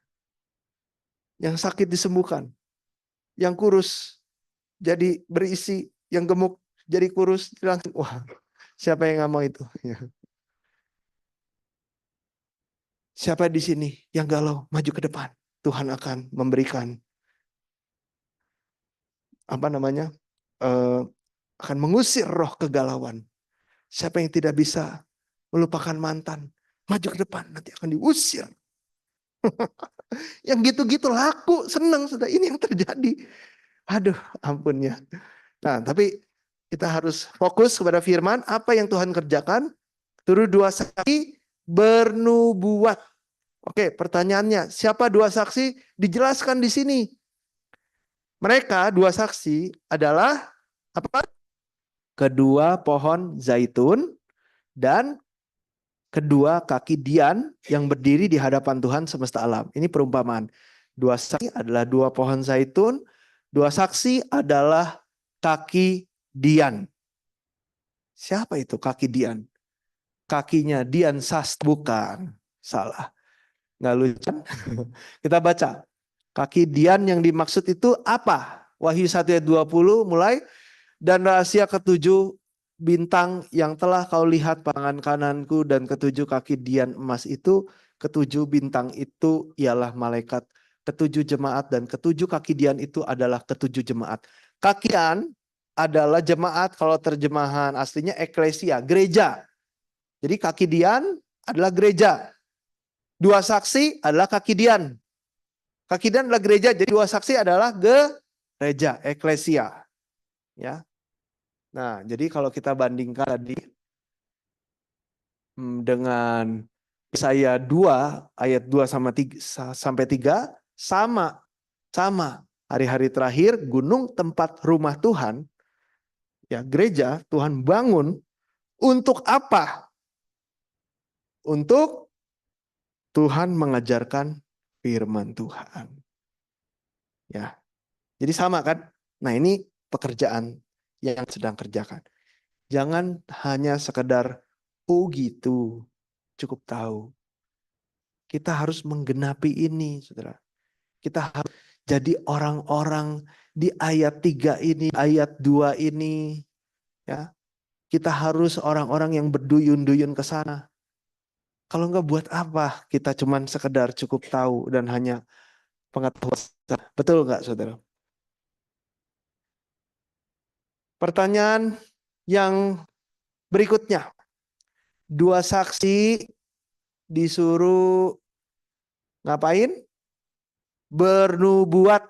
Yang sakit disembuhkan. Yang kurus jadi berisi, yang gemuk jadi kurus, langsung wah, siapa yang nggak mau itu? Ya. Siapa di sini yang galau, maju ke depan. Tuhan akan memberikan apa namanya? Akan mengusir roh kegalauan. Siapa yang tidak bisa melupakan mantan, maju ke depan, nanti akan diusir. Yang gitu-gitu laku, senang sudah, ini yang terjadi. Aduh, ampun ya. Nah, tapi kita harus fokus kepada firman, apa yang Tuhan kerjakan. Turut dua saksi bernubuat. Oke, pertanyaannya, siapa dua saksi? Dijelaskan di sini. Mereka dua saksi adalah apa? Kedua pohon zaitun dan kedua kaki dian yang berdiri di hadapan Tuhan semesta alam. Ini perumpamaan. Dua saksi adalah dua pohon zaitun, dua saksi adalah kaki dian. Siapa itu kaki dian? Kakinya Dian Sast, bukan. Salah. Nggak lucu. Kita baca. Kaki Dian yang dimaksud itu apa? Wahyu 1 ayat 20 mulai. Dan rahasia ketujuh bintang yang telah kau lihat pangan kananku dan ketujuh kaki dian emas itu. Ketujuh bintang itu ialah malaikat ketujuh jemaat dan ketujuh kaki dian itu adalah ketujuh jemaat. Kaki dian adalah jemaat, kalau terjemahan aslinya eklesia, gereja. Jadi kaki dian adalah gereja. Dua saksi adalah kaki dian. Kaki dian adalah gereja, jadi dua saksi adalah gereja, eklesia. Ya. Nah, jadi kalau kita bandingkan tadi dengan Yesaya 2 ayat 2 sampai 3 sama. Hari-hari terakhir gunung tempat rumah Tuhan, ya gereja Tuhan bangun untuk apa? Untuk Tuhan mengajarkan firman Tuhan. Ya. Jadi sama kan? Nah, ini pekerjaan yang sedang kerjakan. Jangan hanya sekedar oh gitu, cukup tahu. Kita harus menggenapi ini, saudara. Kita harus jadi orang-orang di ayat 3 ini, ayat 2 ini. Ya. Kita harus orang-orang yang berduyun-duyun ke sana. Kalau enggak buat apa kita cuman sekedar cukup tahu dan hanya pengetahuan. Betul enggak, saudara? Pertanyaan yang berikutnya. Dua saksi disuruh Ngapain? Bernubuat.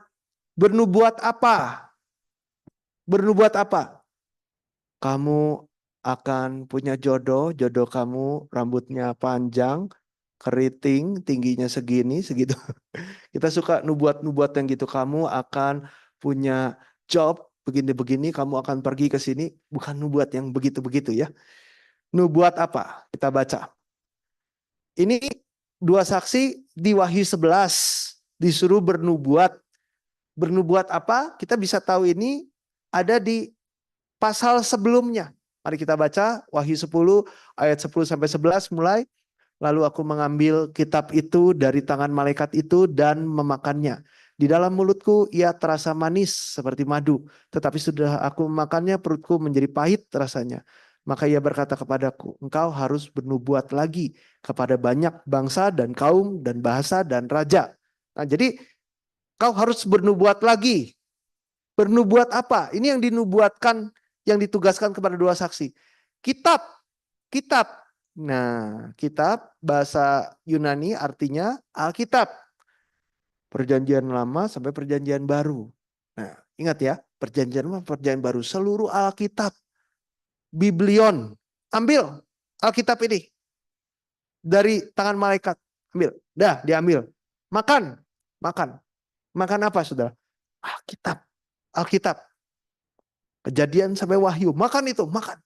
Bernubuat apa? Bernubuat apa? Kamu akan punya jodoh, jodoh kamu rambutnya panjang, keriting, tingginya segini, segitu. Kita suka nubuat-nubuat yang gitu. Kamu akan punya job begini-begini, kamu akan pergi ke sini. Bukan nubuat yang begitu-begitu ya. Nubuat apa? Kita baca. Ini dua saksi di Wahyu 11 disuruh bernubuat. Bernubuat apa? Kita bisa tahu ini ada di pasal sebelumnya. Mari kita baca Wahyu 10 ayat 10 sampai 11 mulai. Lalu aku mengambil kitab itu dari tangan malaikat itu dan memakannya. Di dalam mulutku ia terasa manis seperti madu. Tetapi sudah aku memakannya perutku menjadi pahit rasanya. Maka ia berkata kepadaku, engkau harus bernubuat lagi kepada banyak bangsa dan kaum dan bahasa dan raja. Nah, jadi kau harus bernubuat lagi. Bernubuat apa? Ini yang dinubuatkan, yang ditugaskan kepada dua saksi. Kitab. Kitab. Nah, kitab bahasa Yunani artinya Alkitab. Perjanjian lama sampai perjanjian baru. Nah, ingat ya, perjanjian lama, perjanjian baru. Seluruh Alkitab. Biblion. Ambil Alkitab ini. Dari tangan malaikat. Ambil. Dah, diambil. Makan. Makan. Makan apa, saudara? Alkitab. Alkitab. Kejadian sampai Wahyu. Makan itu, makan.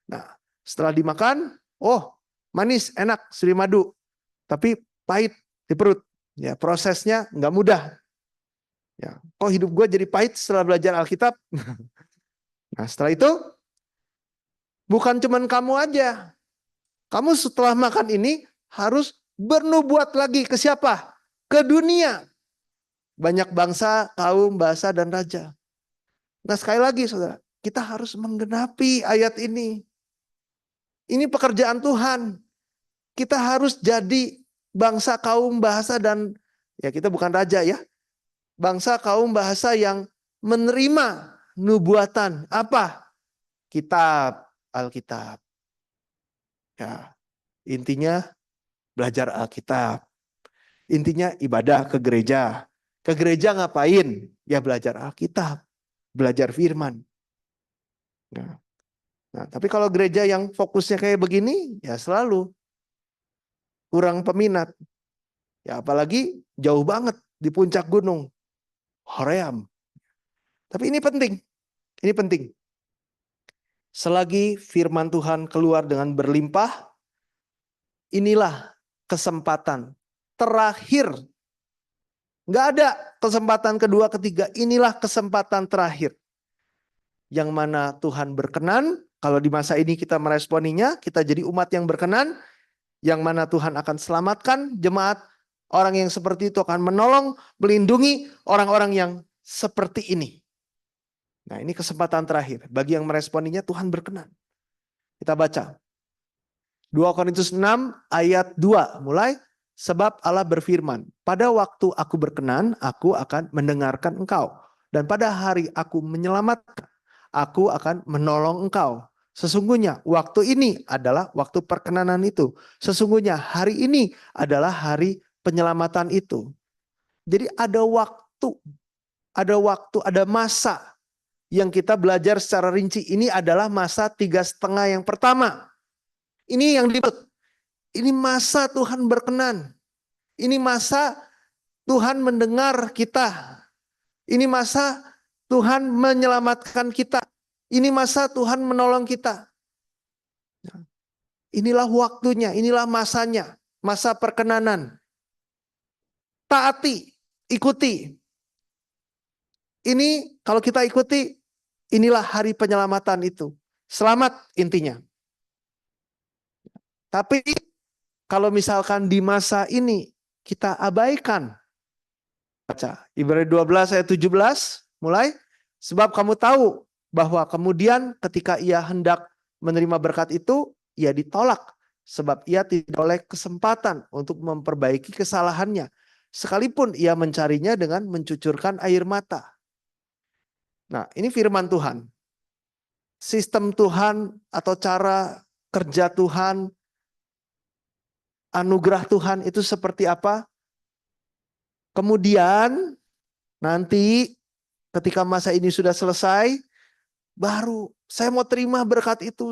Nah, setelah dimakan, oh, manis, enak, seri madu. Tapi pahit di perut. Ya, prosesnya nggak mudah. Ya, kok hidup gue jadi pahit setelah belajar Alkitab? Nah, setelah itu bukan cuman kamu aja. Kamu setelah makan ini harus bernubuat lagi ke siapa? Ke dunia. Banyak bangsa, kaum, bahasa, dan raja. Nah, sekali lagi saudara, kita harus menggenapi ayat ini. Ini pekerjaan Tuhan. Kita harus jadi bangsa, kaum, bahasa, dan ya kita bukan raja ya. Bangsa, kaum, bahasa yang menerima nubuatan. Apa? Kitab, Alkitab. Ya, intinya belajar Alkitab. Intinya ibadah ke gereja. Ke gereja ngapain? Ya belajar Alkitab. Belajar firman. Nah, tapi kalau gereja yang fokusnya kayak begini, ya selalu kurang peminat. Ya apalagi jauh banget di puncak gunung. Hoream. Tapi ini penting. Ini penting. Selagi firman Tuhan keluar dengan berlimpah, inilah kesempatan terakhir. Nggak ada kesempatan kedua, ketiga. Inilah kesempatan terakhir. Yang mana Tuhan berkenan, kalau di masa ini kita meresponinya, kita jadi umat yang berkenan, yang mana Tuhan akan selamatkan jemaat. Orang yang seperti itu akan menolong, melindungi orang-orang yang seperti ini. Nah, ini kesempatan terakhir. Bagi yang meresponinya, Tuhan berkenan. Kita baca. 2 Korintus 6 ayat 2 mulai. Sebab Allah berfirman, pada waktu aku berkenan, aku akan mendengarkan engkau. Dan pada hari aku menyelamatkan, aku akan menolong engkau. Sesungguhnya waktu ini adalah waktu perkenanan itu. Sesungguhnya hari ini adalah hari penyelamatan itu. Jadi ada waktu, ada masa yang kita belajar secara rinci. Ini adalah masa 3,5 yang pertama. Ini yang disebut. Ini masa Tuhan berkenan. Ini masa Tuhan mendengar kita. Ini masa Tuhan menyelamatkan kita. Ini masa Tuhan menolong kita. Inilah waktunya, inilah masanya. Masa perkenanan. Taati, ikuti. Ini kalau kita ikuti, inilah hari penyelamatan itu. Selamat intinya. Tapi kalau misalkan di masa ini kita abaikan. Baca Ibrani 12 ayat 17 mulai. Sebab kamu tahu bahwa kemudian ketika ia hendak menerima berkat itu, ia ditolak. Sebab ia tidak oleh kesempatan untuk memperbaiki kesalahannya. Sekalipun ia mencarinya dengan mencucurkan air mata. Nah, ini firman Tuhan. Sistem Tuhan atau cara kerja Tuhan, anugerah Tuhan itu seperti apa? Kemudian nanti ketika masa ini sudah selesai, baru saya mau terima berkat itu.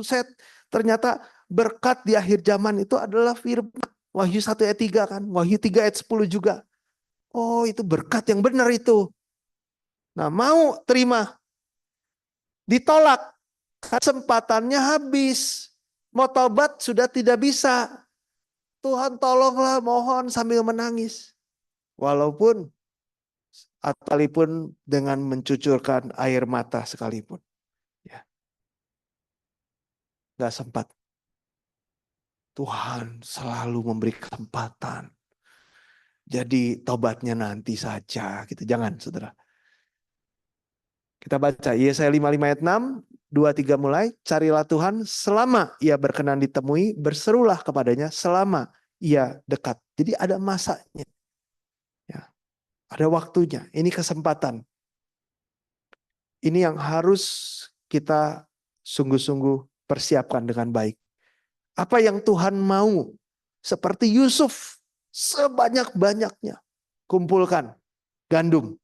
Ternyata berkat di akhir zaman itu adalah firman. Wahyu 1 ayat 3 kan. Wahyu 3 ayat 10 juga. Oh, itu berkat yang benar itu. Nah, mau terima. Ditolak. Kesempatannya habis. Mau tobat sudah tidak bisa. Tuhan tolonglah, mohon sambil menangis. Walaupun sekalipun dengan mencucurkan air mata sekalipun. Ya, gak sempat. Tuhan selalu memberi kesempatan. Jadi tobatnya nanti saja. Gitu. Jangan, saudara. Kita baca Yesaya 55 ayat 6, 2-3 mulai. Carilah Tuhan selama ia berkenan ditemui, berserulah kepadanya selama ia dekat. Jadi ada masanya. Ya, ada waktunya. Ini kesempatan. Ini yang harus kita sungguh-sungguh persiapkan dengan baik. Apa yang Tuhan mau? Seperti Yusuf, sebanyak-banyaknya. Kumpulkan gandum,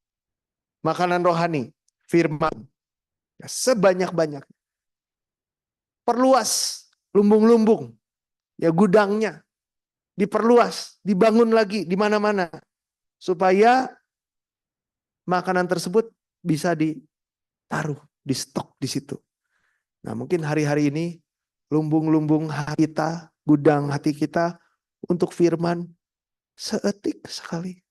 makanan rohani, firman. Sebanyak-banyak. Perluas lumbung-lumbung. Ya gudangnya. Diperluas, dibangun lagi di mana-mana. Supaya makanan tersebut bisa ditaruh, di stok di situ. Nah, mungkin hari-hari ini lumbung-lumbung hati kita, gudang hati kita untuk firman seetik sekali.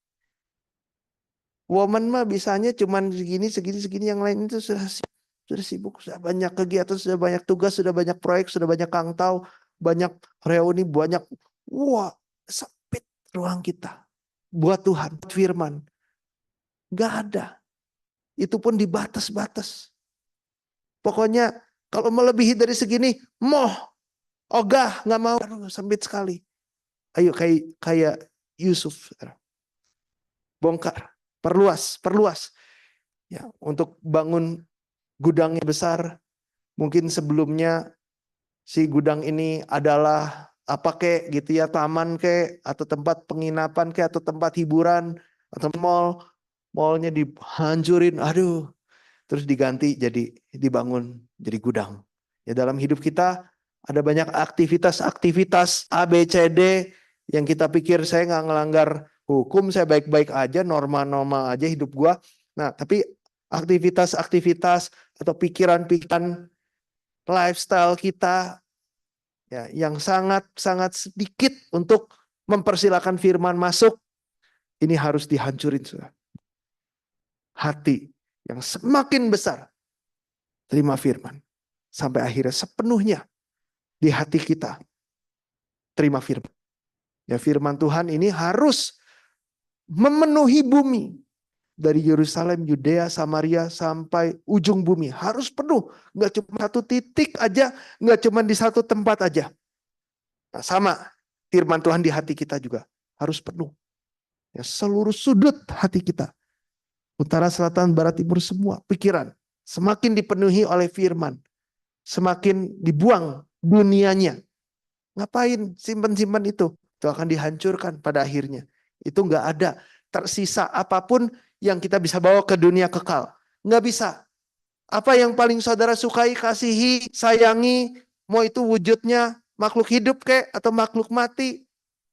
Woman mah bisanya cuman segini, yang lain itu sudah sibuk, sudah banyak kegiatan, sudah banyak tugas, sudah banyak proyek, sudah banyak kangtau, banyak reuni, banyak, wah, sempit ruang kita. Buat Tuhan, firman. Gak ada. Itu pun dibatas-batas. Pokoknya kalau melebihi dari segini, ogah, nggak mau. Aduh, sempit sekali. Ayo kayak Yusuf. Bongkar, perluas. Ya, untuk bangun gudangnya besar. Mungkin sebelumnya si gudang ini adalah apa kek gitu ya, taman kek, atau tempat penginapan kek, atau tempat hiburan, atau mallnya dihancurin, aduh, terus diganti dibangun jadi gudang. Ya, dalam hidup kita ada banyak aktivitas A, B, C, D yang kita pikir saya nggak ngelanggar hukum, saya baik-baik aja, normal-normal aja hidup gua. Nah, tapi aktivitas atau pikiran-pikiran lifestyle kita ya yang sangat sedikit untuk mempersilahkan firman masuk, ini harus dihancurin, saudara. Hati yang semakin besar terima firman sampai akhirnya sepenuhnya di hati kita terima firman. Ya, firman Tuhan ini harus memenuhi bumi dari Yerusalem, Yudea, Samaria sampai ujung bumi, harus penuh. Nggak cuma satu titik aja, nggak cuma di satu tempat aja. Nah, sama firman Tuhan di hati kita juga harus penuh. Ya, seluruh sudut hati kita, utara, selatan, barat, timur, semua pikiran semakin dipenuhi oleh firman, semakin dibuang dunianya. Ngapain simpan-simpan itu? Itu akan dihancurkan pada akhirnya. Itu nggak ada tersisa apapun yang kita bisa bawa ke dunia kekal. Nggak bisa. Apa yang paling saudara sukai, kasihi, sayangi, mau itu wujudnya makhluk hidup kek atau makhluk mati,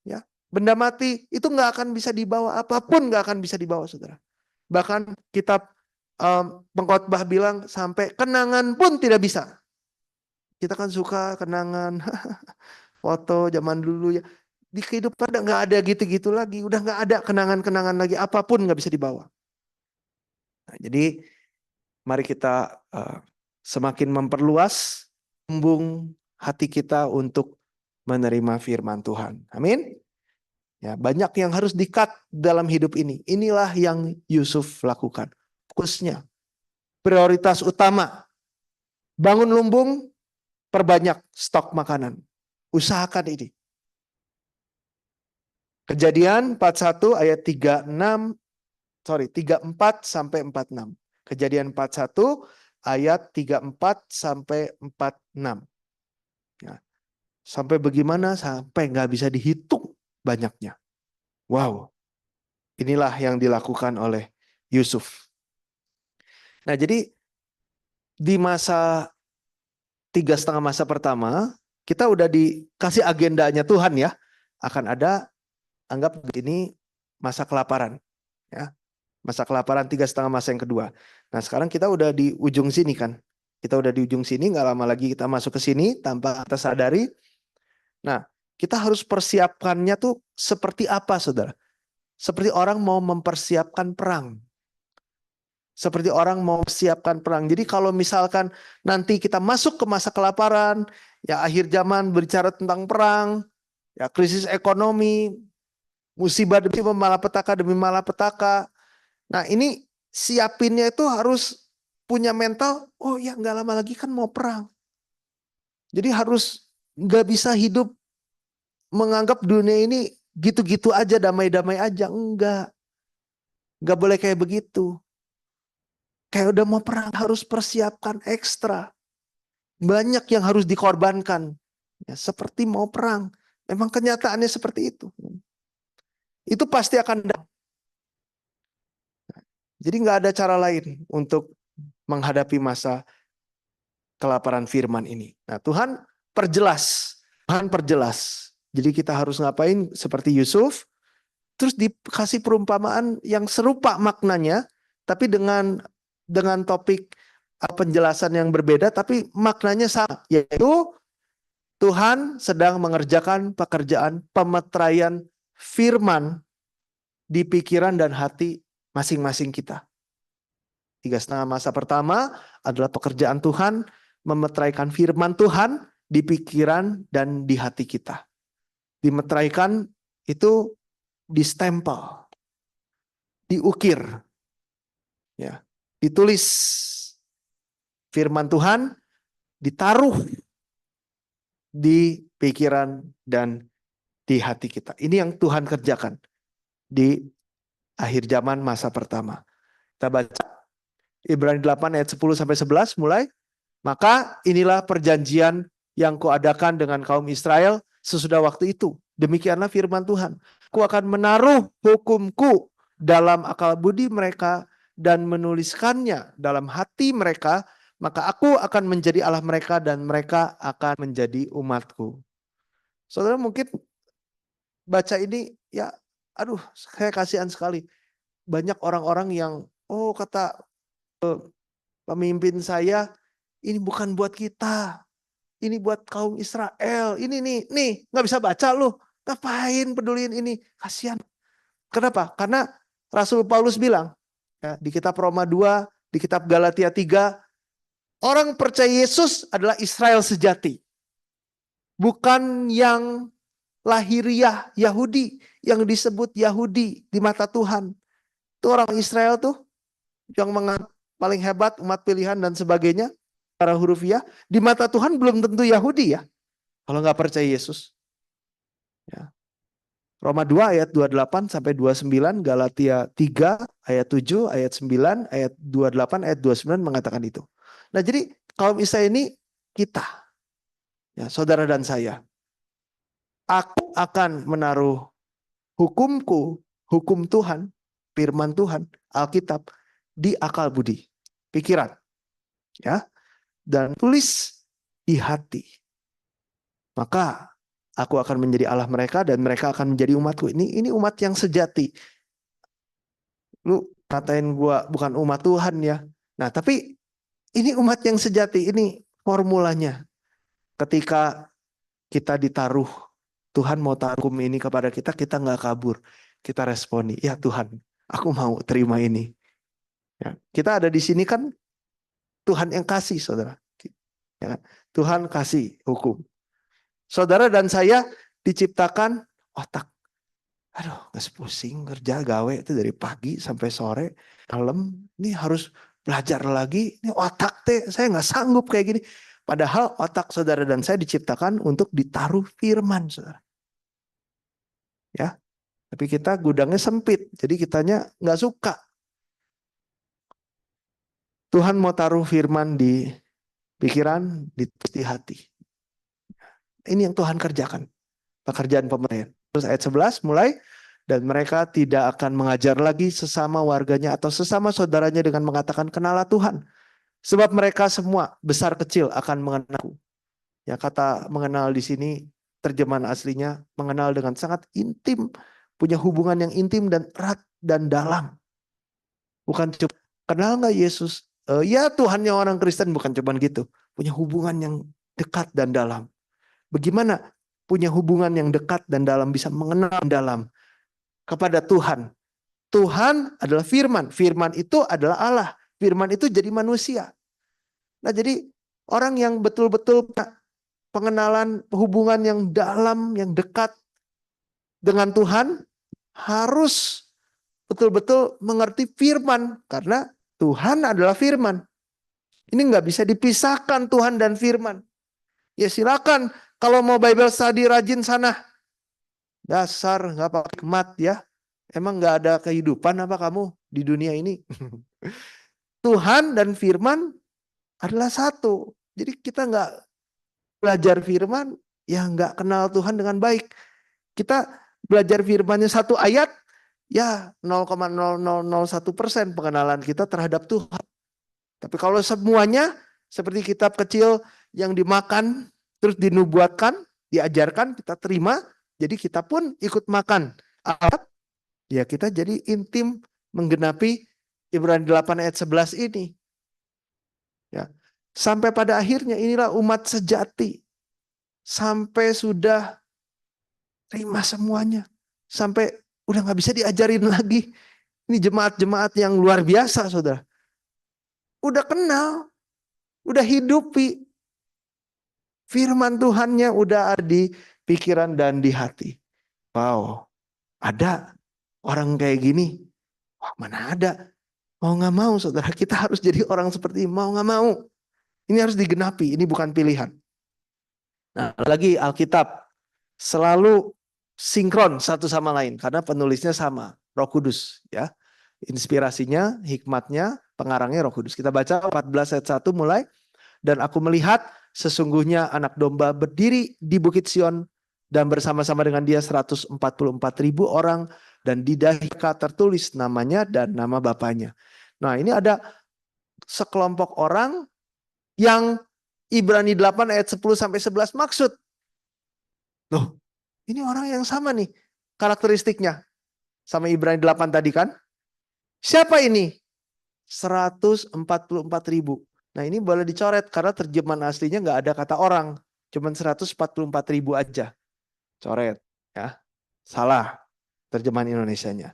ya, benda mati, itu nggak akan bisa dibawa, apapun nggak akan bisa dibawa, saudara. Bahkan kitab pengkhotbah bilang sampai kenangan pun tidak bisa. Kita kan suka kenangan foto zaman dulu ya. Di kehidupan udah nggak ada gitu-gitu lagi, udah nggak ada kenangan-kenangan lagi, apapun nggak bisa dibawa. Nah, jadi mari kita semakin memperluas lumbung hati kita untuk menerima firman Tuhan. Amin. Ya, banyak yang harus di-cut dalam hidup ini. Inilah yang Yusuf lakukan. Fokusnya, prioritas utama, bangun lumbung, perbanyak stok makanan. Usahakan ini. Kejadian 41 ayat 34 sampai 46. Kejadian 41 ayat 34 sampai 46. Ya. Sampai bagaimana? Sampai nggak bisa dihitung banyaknya. Wow. Inilah yang dilakukan oleh Yusuf. Nah, jadi di masa 3,5 masa pertama, kita udah dikasih agendanya Tuhan ya. Akan ada, anggap ini masa kelaparan. Ya, masa kelaparan 3,5 masa yang kedua. Nah, sekarang kita udah di ujung sini kan. Kita udah di ujung sini, nggak lama lagi kita masuk ke sini tanpa kita sadari. Nah, kita harus persiapkannya tuh seperti apa, saudara? Seperti orang mau mempersiapkan perang. Seperti orang mau siapkan perang. Jadi kalau misalkan nanti kita masuk ke masa kelaparan, ya akhir zaman berbicara tentang perang, ya krisis ekonomi, musibah demi malapetaka demi malapetaka. Nah ini siapinnya itu harus punya mental, oh ya nggak lama lagi kan mau perang. Jadi harus nggak bisa hidup menganggap dunia ini gitu-gitu aja, damai-damai aja. Nggak boleh kayak begitu. Kayak udah mau perang harus persiapkan ekstra. Banyak yang harus dikorbankan. Ya, seperti mau perang. Memang kenyataannya seperti itu. Itu pasti akan datang. Jadi nggak ada cara lain untuk menghadapi masa kelaparan firman ini. Nah, Tuhan perjelas. Tuhan perjelas. Jadi kita harus ngapain seperti Yusuf. Terus dikasih perumpamaan yang serupa maknanya. Tapi dengan topik penjelasan yang berbeda. Tapi maknanya sama. Yaitu Tuhan sedang mengerjakan pekerjaan pemeteraian firman di pikiran dan hati masing-masing kita. 3,5 masa pertama adalah pekerjaan Tuhan memeteraikan firman Tuhan di pikiran dan di hati kita. Dimeteraikan itu distempel, diukir, ya, ditulis firman Tuhan, ditaruh di pikiran dan di hati kita. Ini yang Tuhan kerjakan di akhir zaman masa pertama. Kita baca Ibrani 8 ayat 10 sampai 11 mulai. Maka inilah perjanjian yang kuadakan dengan kaum Israel sesudah waktu itu. Demikianlah firman Tuhan. Ku akan menaruh hukumku dalam akal budi mereka dan menuliskannya dalam hati mereka. Maka aku akan menjadi Allah mereka dan mereka akan menjadi umatku. Saudara mungkin baca ini ya, aduh saya kasihan sekali. Banyak orang-orang yang, oh kata pemimpin saya, ini bukan buat kita. Ini buat kaum Israel. Ini nih, nggak bisa baca loh. Ngapain peduliin ini? Kasihan. Kenapa? Karena Rasul Paulus bilang, ya, di kitab Roma 2, di kitab Galatia 3, orang percaya Yesus adalah Israel sejati. Bukan yang lahiriah Yahudi, yang disebut Yahudi di mata Tuhan. Itu orang Israel tuh, yang paling hebat, umat pilihan dan sebagainya. Secara hurufiah, di mata Tuhan belum tentu Yahudi ya. Kalau nggak percaya Yesus. Ya. Roma 2 ayat 28 sampai 29, Galatia 3 ayat 7, ayat 9, ayat 28, ayat 29 mengatakan itu. Nah jadi kaum Israel ini kita. Ya, saudara dan saya. Aku akan menaruh hukumku, hukum Tuhan, firman Tuhan, Alkitab, di akal budi, pikiran. Ya. Dan tulis di hati. Maka aku akan menjadi Allah mereka dan mereka akan menjadi umatku. Ini umat yang sejati. Lu katain gua bukan umat Tuhan ya. Nah, tapi ini umat yang sejati. Ini formulanya. Ketika kita ditaruh, Tuhan mau taruh hukum ini kepada kita, kita nggak kabur. Kita responi, ya Tuhan, aku mau terima ini. Ya, kita ada di sini kan Tuhan yang kasih, saudara. Ya, Tuhan kasih hukum. Saudara dan saya diciptakan otak. Aduh, nggak pusing kerja gawe itu dari pagi sampai sore, malam. Ini harus belajar lagi. Ini otak teh, saya nggak sanggup kayak gini. Padahal otak saudara dan saya diciptakan untuk ditaruh firman, saudara. Ya, tapi kita gudangnya sempit, jadi kitanya nggak suka. Tuhan mau taruh firman di pikiran, di hati. Ini yang Tuhan kerjakan. Pekerjaan pemerintah. Terus ayat 11 mulai. Dan mereka tidak akan mengajar lagi sesama warganya atau sesama saudaranya dengan mengatakan kenalah Tuhan. Sebab mereka semua besar kecil akan mengenalku. Ya, kata mengenal di sini terjemahan aslinya mengenal dengan sangat intim, punya hubungan yang intim dan erat dan dalam. Bukan cuma kenal nggak Yesus? Ya Tuhannya orang Kristen, bukan cuma gitu. Punya hubungan yang dekat dan dalam. Bagaimana punya hubungan yang dekat dan dalam, bisa mengenal dalam kepada Tuhan. Tuhan adalah firman. Firman itu adalah Allah. Firman itu jadi manusia. Nah, jadi orang yang betul-betul pengenalan, hubungan yang dalam, yang dekat dengan Tuhan harus betul-betul mengerti firman. Karena Tuhan adalah firman. Ini nggak bisa dipisahkan Tuhan dan firman. Ya silakan kalau mau Bible study rajin sana. Dasar nggak pakai hikmat ya. Emang nggak ada kehidupan apa kamu di dunia ini? Tuhan dan firman adalah satu. Jadi kita nggak belajar firman, ya nggak kenal Tuhan dengan baik. Kita belajar firmannya satu ayat, ya 0,0001% pengenalan kita terhadap Tuhan. Tapi kalau semuanya seperti kitab kecil yang dimakan, terus dinubuatkan, diajarkan, kita terima, jadi kita pun ikut makan ayat, ya kita jadi intim menggenapi Ibrani 8 ayat 11 ini. Ya. Sampai pada akhirnya inilah umat sejati. Sampai sudah terima semuanya. Sampai udah nggak bisa diajarin lagi. Ini jemaat-jemaat yang luar biasa, saudara. Udah kenal, udah hidupi. Firman Tuhannya udah ada di pikiran dan di hati. Wow, ada orang kayak gini. Wah, mana ada. Mau nggak mau, saudara, kita harus jadi orang seperti ini. Mau nggak mau. Ini harus digenapi, ini bukan pilihan. Nah, lagi Alkitab selalu sinkron satu sama lain karena penulisnya sama, Roh Kudus ya. Inspirasinya, hikmatnya, pengarangnya Roh Kudus. Kita baca 14 ayat 1 mulai. Dan aku melihat sesungguhnya anak domba berdiri di Bukit Sion dan bersama-sama dengan dia 144.000 orang dan di dahi tertulis namanya dan nama bapaknya. Nah, ini ada sekelompok orang yang Ibrani 8 ayat 10 sampai 11 maksud. Loh, ini orang yang sama nih karakteristiknya sama Ibrani 8 tadi kan. Siapa ini? 144.000. Nah, ini boleh dicoret karena terjemahan aslinya nggak ada kata orang. Cuman 144.000 aja. Coret ya. Salah terjemahan Indonesianya.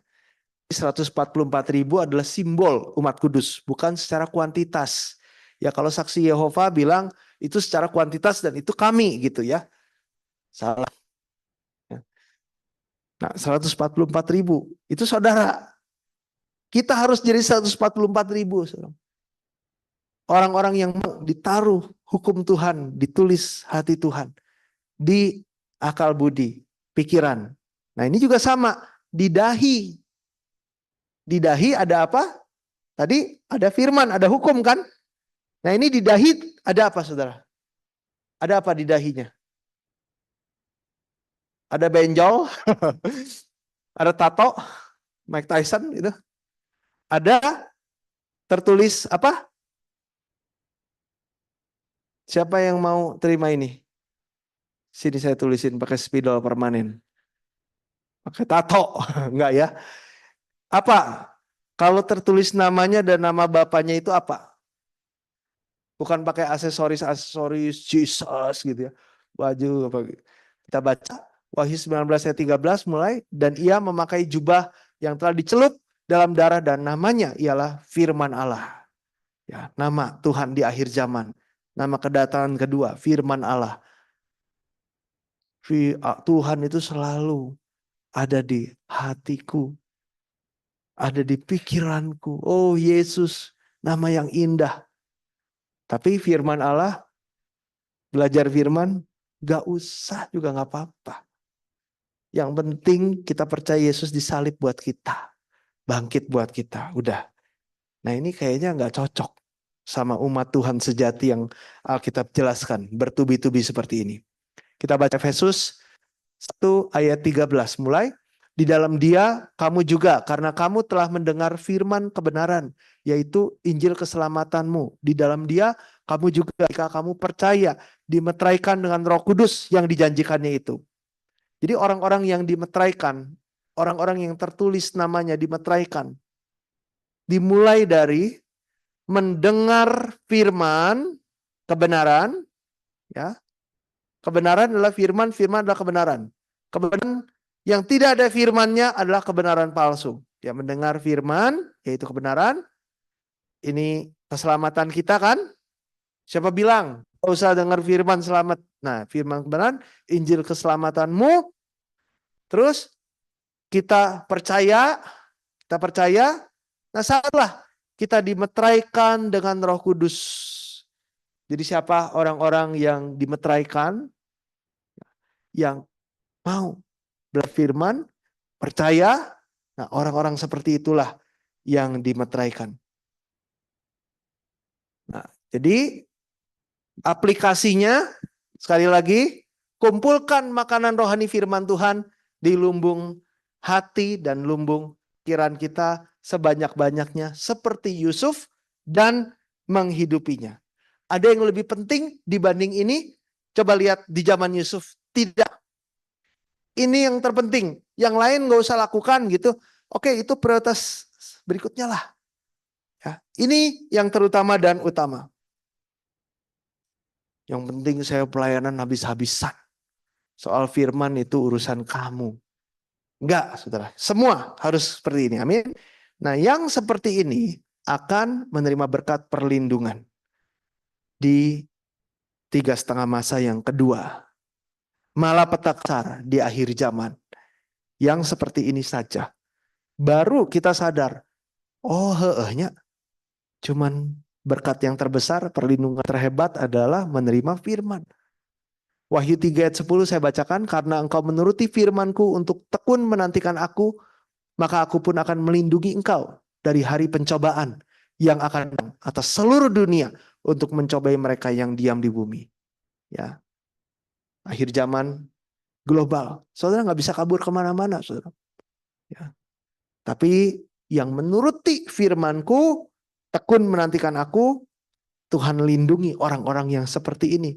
144.000 adalah simbol umat kudus, bukan secara kuantitas. Ya kalau saksi Yehova bilang itu secara kuantitas dan itu kami gitu ya. Salah. Nah, 144.000 itu saudara. Kita harus jadi 144.000. Orang-orang yang mau ditaruh hukum Tuhan, ditulis hati Tuhan, di akal budi, pikiran. Nah, ini juga sama, di dahi. Di dahi ada apa? Tadi ada firman, ada hukum kan? Nah, ini di dahi ada apa, saudara? Ada apa di dahinya? Ada benjol, ada tato, Mike Tyson gitu. Ada tertulis apa? Siapa yang mau terima ini? Sini saya tulisin pakai spidol permanen. Pakai tato, enggak ya? Apa? Kalau tertulis namanya dan nama bapaknya itu apa? Bukan pakai aksesoris Jesus gitu ya. Baju apa gitu. Kita baca Wahyu 19 ayat 13 mulai. Dan ia memakai jubah yang telah dicelup dalam darah dan namanya ialah firman Allah. Ya, nama Tuhan di akhir zaman. Nama kedatangan kedua, firman Allah. Tuhan itu selalu ada di hatiku. Ada di pikiranku. Oh Yesus, nama yang indah. Tapi firman Allah, belajar firman, gak usah juga gak apa-apa. Yang penting kita percaya Yesus disalib buat kita. Bangkit buat kita, udah. Nah ini kayaknya gak cocok sama umat Tuhan sejati yang Alkitab jelaskan. Bertubi-tubi seperti ini. Kita baca Efesus 1 ayat 13 mulai. Di dalam Dia kamu juga, karena kamu telah mendengar firman kebenaran, yaitu Injil keselamatanmu. Di dalam Dia kamu juga, jika kamu percaya, dimeteraikan dengan Roh Kudus yang dijanjikannya itu. Jadi orang-orang yang dimeteraikan, orang-orang yang tertulis namanya dimeteraikan, dimulai dari mendengar firman kebenaran, ya. Kebenaran adalah firman, firman adalah kebenaran. Kebenaran yang tidak ada firmannya adalah kebenaran palsu. Ya, mendengar firman, yaitu kebenaran. Ini keselamatan kita kan? Siapa bilang? Gak usah dengar firman selamat. Nah, firman kebenaran, Injil keselamatanmu. Terus kita percaya. Nah, saatlah kita dimeteraikan dengan Roh Kudus. Jadi siapa orang-orang yang dimeteraikan? Yang mau berfirman, percaya. Nah, orang-orang seperti itulah yang dimeteraikan. Nah, jadi aplikasinya sekali lagi, kumpulkan makanan rohani firman Tuhan di lumbung hati dan lumbung pikiran kita sebanyak-banyaknya seperti Yusuf dan menghidupinya. Ada yang lebih penting dibanding ini? Coba lihat di zaman Yusuf. Tidak. Ini yang terpenting. Yang lain nggak usah lakukan gitu. Oke, itu prioritas berikutnya lah. Ya, ini yang terutama dan utama. Yang penting saya pelayanan habis-habisan. Soal firman itu urusan kamu. Enggak, saudara. Semua harus seperti ini. Amin. Nah, yang seperti ini akan menerima berkat perlindungan di 3,5 masa yang kedua. Malapetaka di akhir zaman. Yang seperti ini saja. Baru kita sadar, oh heehnya cuman berkat yang terbesar, perlindungan terhebat adalah menerima firman. Wahyu 3 ayat 10 saya bacakan, karena engkau menuruti firmanku untuk tekun menantikan aku, maka aku pun akan melindungi engkau dari hari pencobaan yang akan datang atas seluruh dunia untuk mencobai mereka yang diam di bumi. Ya, akhir zaman global. Saudara nggak bisa kabur kemana-mana, saudara. Ya. Tapi yang menuruti firmanku, tekun menantikan aku, Tuhan lindungi orang-orang yang seperti ini.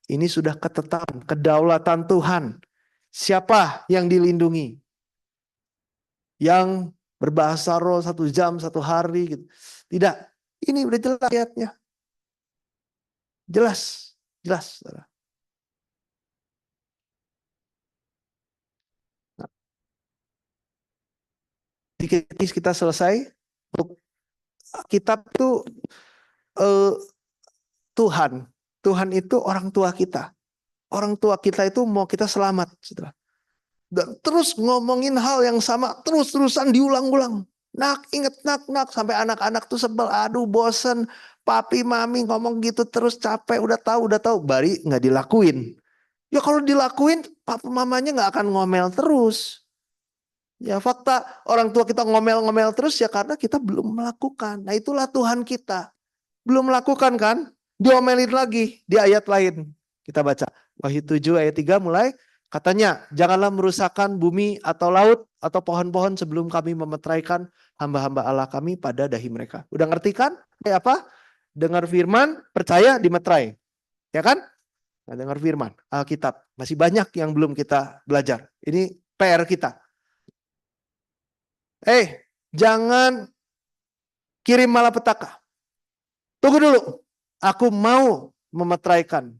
Ini sudah ketetapan, kedaulatan Tuhan. Siapa yang dilindungi? Yang berbahasa roh 1 jam, 1 hari gitu. Tidak. Ini udah jelas ayatnya. Jelas. Jelas. Nah, kita selesai. Untuk kitab itu Tuhan. Tuhan itu orang tua kita. Orang tua kita itu mau kita selamat. Saudara. Dan terus ngomongin hal yang sama. Terus-terusan diulang-ulang. Nak, sampai anak-anak tuh sebel, aduh bosen, papi mami ngomong gitu terus capek, udah tahu, bari nggak dilakuin. Ya kalau dilakuin, papa mamanya nggak akan ngomel terus. Ya fakta orang tua kita ngomel-ngomel terus ya karena kita belum melakukan. Nah itulah Tuhan kita. Belum melakukan kan? Diomelin lagi di ayat lain. Kita baca Wahyu 7 ayat 3 mulai. Katanya, janganlah merusakkan bumi atau laut atau pohon-pohon sebelum kami memeteraikan hamba-hamba Allah kami pada dahi mereka. Udah ngerti kan? Kayak apa? Dengar firman, percaya, dimeterai. Ya kan? Nah, dengar firman, Alkitab. Masih banyak yang belum kita belajar. Ini PR kita. Jangan kirim malapetaka. Tunggu dulu. Aku mau memeteraikan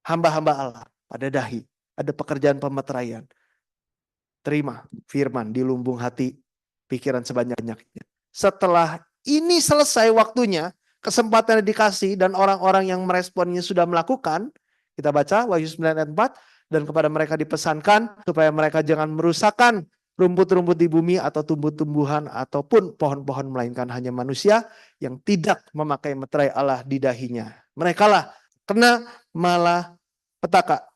hamba-hamba Allah pada dahi. Ada pekerjaan pemeteraian. Terima firman di lumbung hati, pikiran sebanyak-banyaknya. Setelah ini selesai waktunya, kesempatan dikasih dan orang-orang yang meresponnya sudah melakukan, kita baca Wahyu 9 ayat 4, dan kepada mereka dipesankan supaya mereka jangan merusakkan rumput-rumput di bumi atau tumbuh-tumbuhan ataupun pohon-pohon, melainkan hanya manusia yang tidak memakai meterai Allah di dahinya. Merekalah kena malapetaka.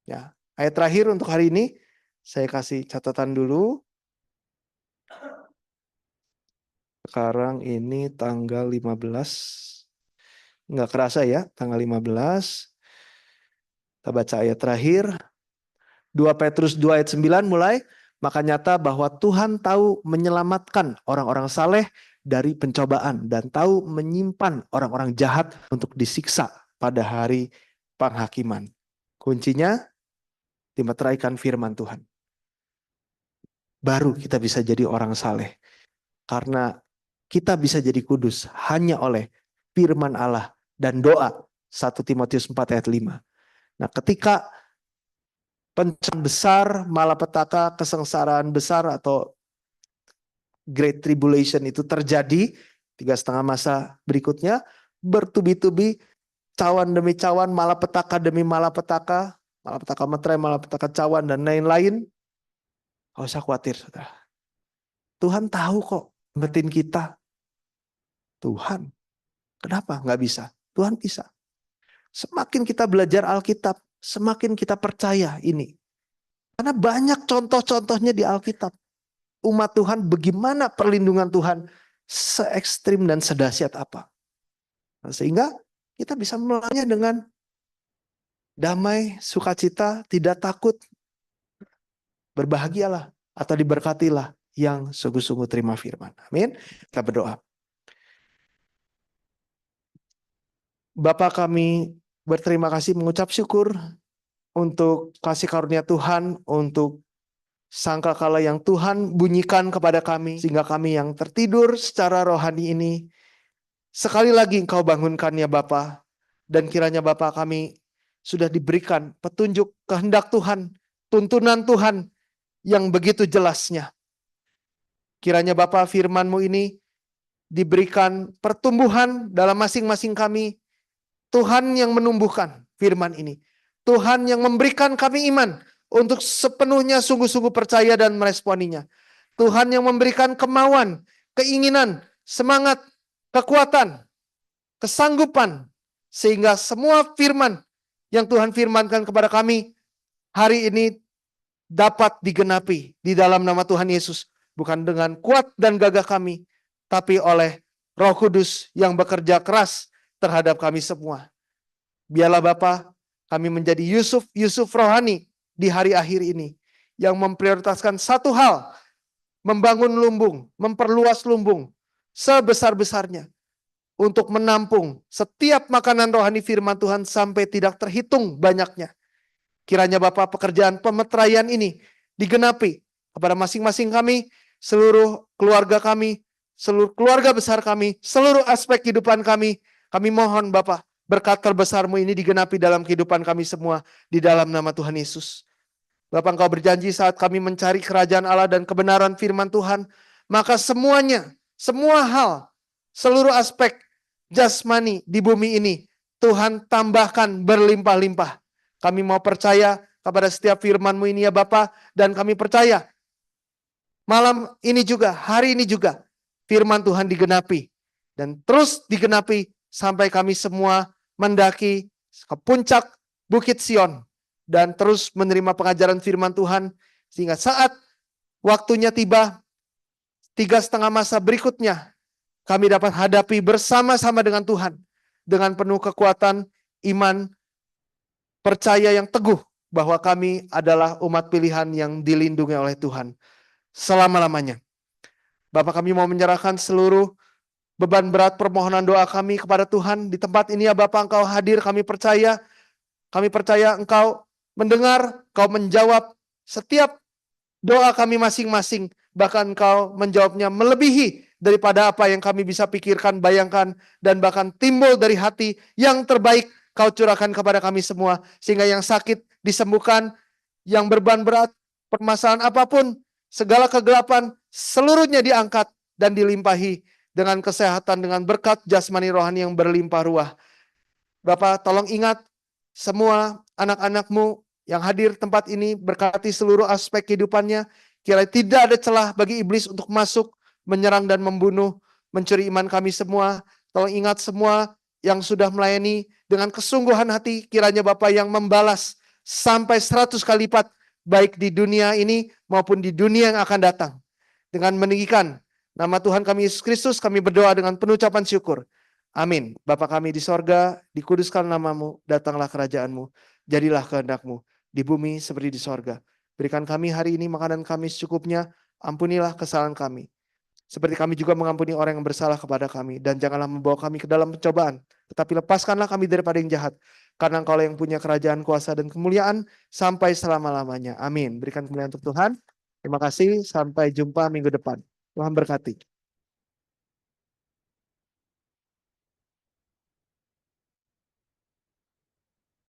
Ya, ayat terakhir untuk hari ini saya kasih catatan dulu. Sekarang ini tanggal 15. Nggak kerasa ya, tanggal 15. Kita baca ayat terakhir. 2 Petrus 2 ayat 9 mulai. Maka nyata bahwa Tuhan tahu menyelamatkan orang-orang saleh dari pencobaan dan tahu menyimpan orang-orang jahat untuk disiksa pada hari penghakiman. Kuncinya dimeteraikan firman Tuhan. Baru kita bisa jadi orang saleh. Karena kita bisa jadi kudus hanya oleh firman Allah dan doa. 1 Timotius 4 ayat 5. Nah, ketika pencobaan besar, malapetaka, kesengsaraan besar atau Great Tribulation itu terjadi, 3,5 masa berikutnya, bertubi-tubi, cawan demi cawan, malapetaka demi malapetaka, malapetaka meterai, malapetaka cawan, dan lain-lain. Gak usah khawatir, saudara. Tuhan tahu kok betin kita. Tuhan, kenapa nggak bisa? Tuhan bisa. Semakin kita belajar Alkitab, semakin kita percaya ini. Karena banyak contoh-contohnya di Alkitab. Umat Tuhan, bagaimana perlindungan Tuhan se ekstrim dan sedahsyat apa. Nah, sehingga kita bisa melawannya dengan damai, sukacita, tidak takut. Berbahagialah atau diberkatilah yang sungguh-sungguh terima firman. Amin. Kita berdoa. Bapa, kami berterima kasih, mengucap syukur untuk kasih karunia Tuhan, untuk sangkakala yang Tuhan bunyikan kepada kami, sehingga kami yang tertidur secara rohani ini, sekali lagi Engkau bangunkan ya Bapa, dan kiranya Bapa kami sudah diberikan petunjuk kehendak Tuhan, tuntunan Tuhan yang begitu jelasnya. Kiranya Bapa firman-Mu ini diberikan pertumbuhan dalam masing-masing kami. Tuhan yang menumbuhkan firman ini. Tuhan yang memberikan kami iman untuk sepenuhnya sungguh-sungguh percaya dan meresponinya. Tuhan yang memberikan kemauan, keinginan, semangat, kekuatan, kesanggupan, sehingga semua firman yang Tuhan firmankan kepada kami hari ini dapat digenapi di dalam nama Tuhan Yesus. Bukan dengan kuat dan gagah kami, tapi oleh Roh Kudus yang bekerja keras terhadap kami semua. Biarlah Bapa, kami menjadi Yusuf rohani di hari akhir ini, yang memprioritaskan satu hal, membangun lumbung, memperluas lumbung sebesar-besarnya, untuk menampung setiap makanan rohani firman Tuhan sampai tidak terhitung banyaknya. Kiranya Bapa pekerjaan pemeteraian ini digenapi kepada masing-masing kami, seluruh keluarga kami, seluruh keluarga besar kami, seluruh aspek kehidupan kami. Kami mohon Bapa, berkat terbesar-Mu ini digenapi dalam kehidupan kami semua di dalam nama Tuhan Yesus. Bapa, Engkau berjanji saat kami mencari kerajaan Allah dan kebenaran firman Tuhan, maka semuanya, semua hal, seluruh aspek jasmani di bumi ini, Tuhan tambahkan berlimpah-limpah. Kami mau percaya kepada setiap firman-Mu ini ya Bapa, dan kami percaya malam ini juga, hari ini juga, firman Tuhan digenapi. Dan terus digenapi sampai kami semua mendaki ke puncak Bukit Sion. Dan terus menerima pengajaran firman Tuhan. Sehingga saat waktunya tiba, 3,5 masa berikutnya, kami dapat hadapi bersama-sama dengan Tuhan. Dengan penuh kekuatan, iman, percaya yang teguh bahwa kami adalah umat pilihan yang dilindungi oleh Tuhan selama-lamanya. Bapak, kami mau menyerahkan seluruh beban berat permohonan doa kami kepada Tuhan di tempat ini ya Bapak. Engkau hadir, kami percaya Engkau mendengar, Engkau menjawab setiap doa kami masing-masing. Bahkan Engkau menjawabnya melebihi daripada apa yang kami bisa pikirkan, bayangkan, dan bahkan timbul dari hati yang terbaik Kau curahkan kepada kami semua, sehingga yang sakit disembuhkan, yang beban berat, permasalahan apapun, segala kegelapan, seluruhnya diangkat dan dilimpahi dengan kesehatan, dengan berkat jasmani rohani yang berlimpah ruah. Bapak, tolong ingat semua anak-anak-Mu yang hadir tempat ini, berkati seluruh aspek kehidupannya. Kiranya tidak ada celah bagi iblis untuk masuk, menyerang dan membunuh, mencuri iman kami semua. Tolong ingat semua yang sudah melayani dengan kesungguhan hati, kiranya Bapa yang membalas sampai 100 kali lipat, baik di dunia ini maupun di dunia yang akan datang. Dengan meninggikan nama Tuhan kami Yesus Kristus, kami berdoa dengan penuh ucapan syukur. Amin. Bapa kami di sorga, dikuduskan nama-Mu, datanglah kerajaan-Mu, jadilah kehendak-Mu, di bumi seperti di sorga. Berikan kami hari ini makanan kami secukupnya, ampunilah kesalahan kami. Seperti kami juga mengampuni orang yang bersalah kepada kami. Dan janganlah membawa kami ke dalam pencobaan, tetapi lepaskanlah kami daripada yang jahat. Karena Engkau yang punya kerajaan, kuasa, dan kemuliaan sampai selama-lamanya. Amin. Berikan kemuliaan untuk Tuhan. Terima kasih. Sampai jumpa minggu depan. Tuhan berkati.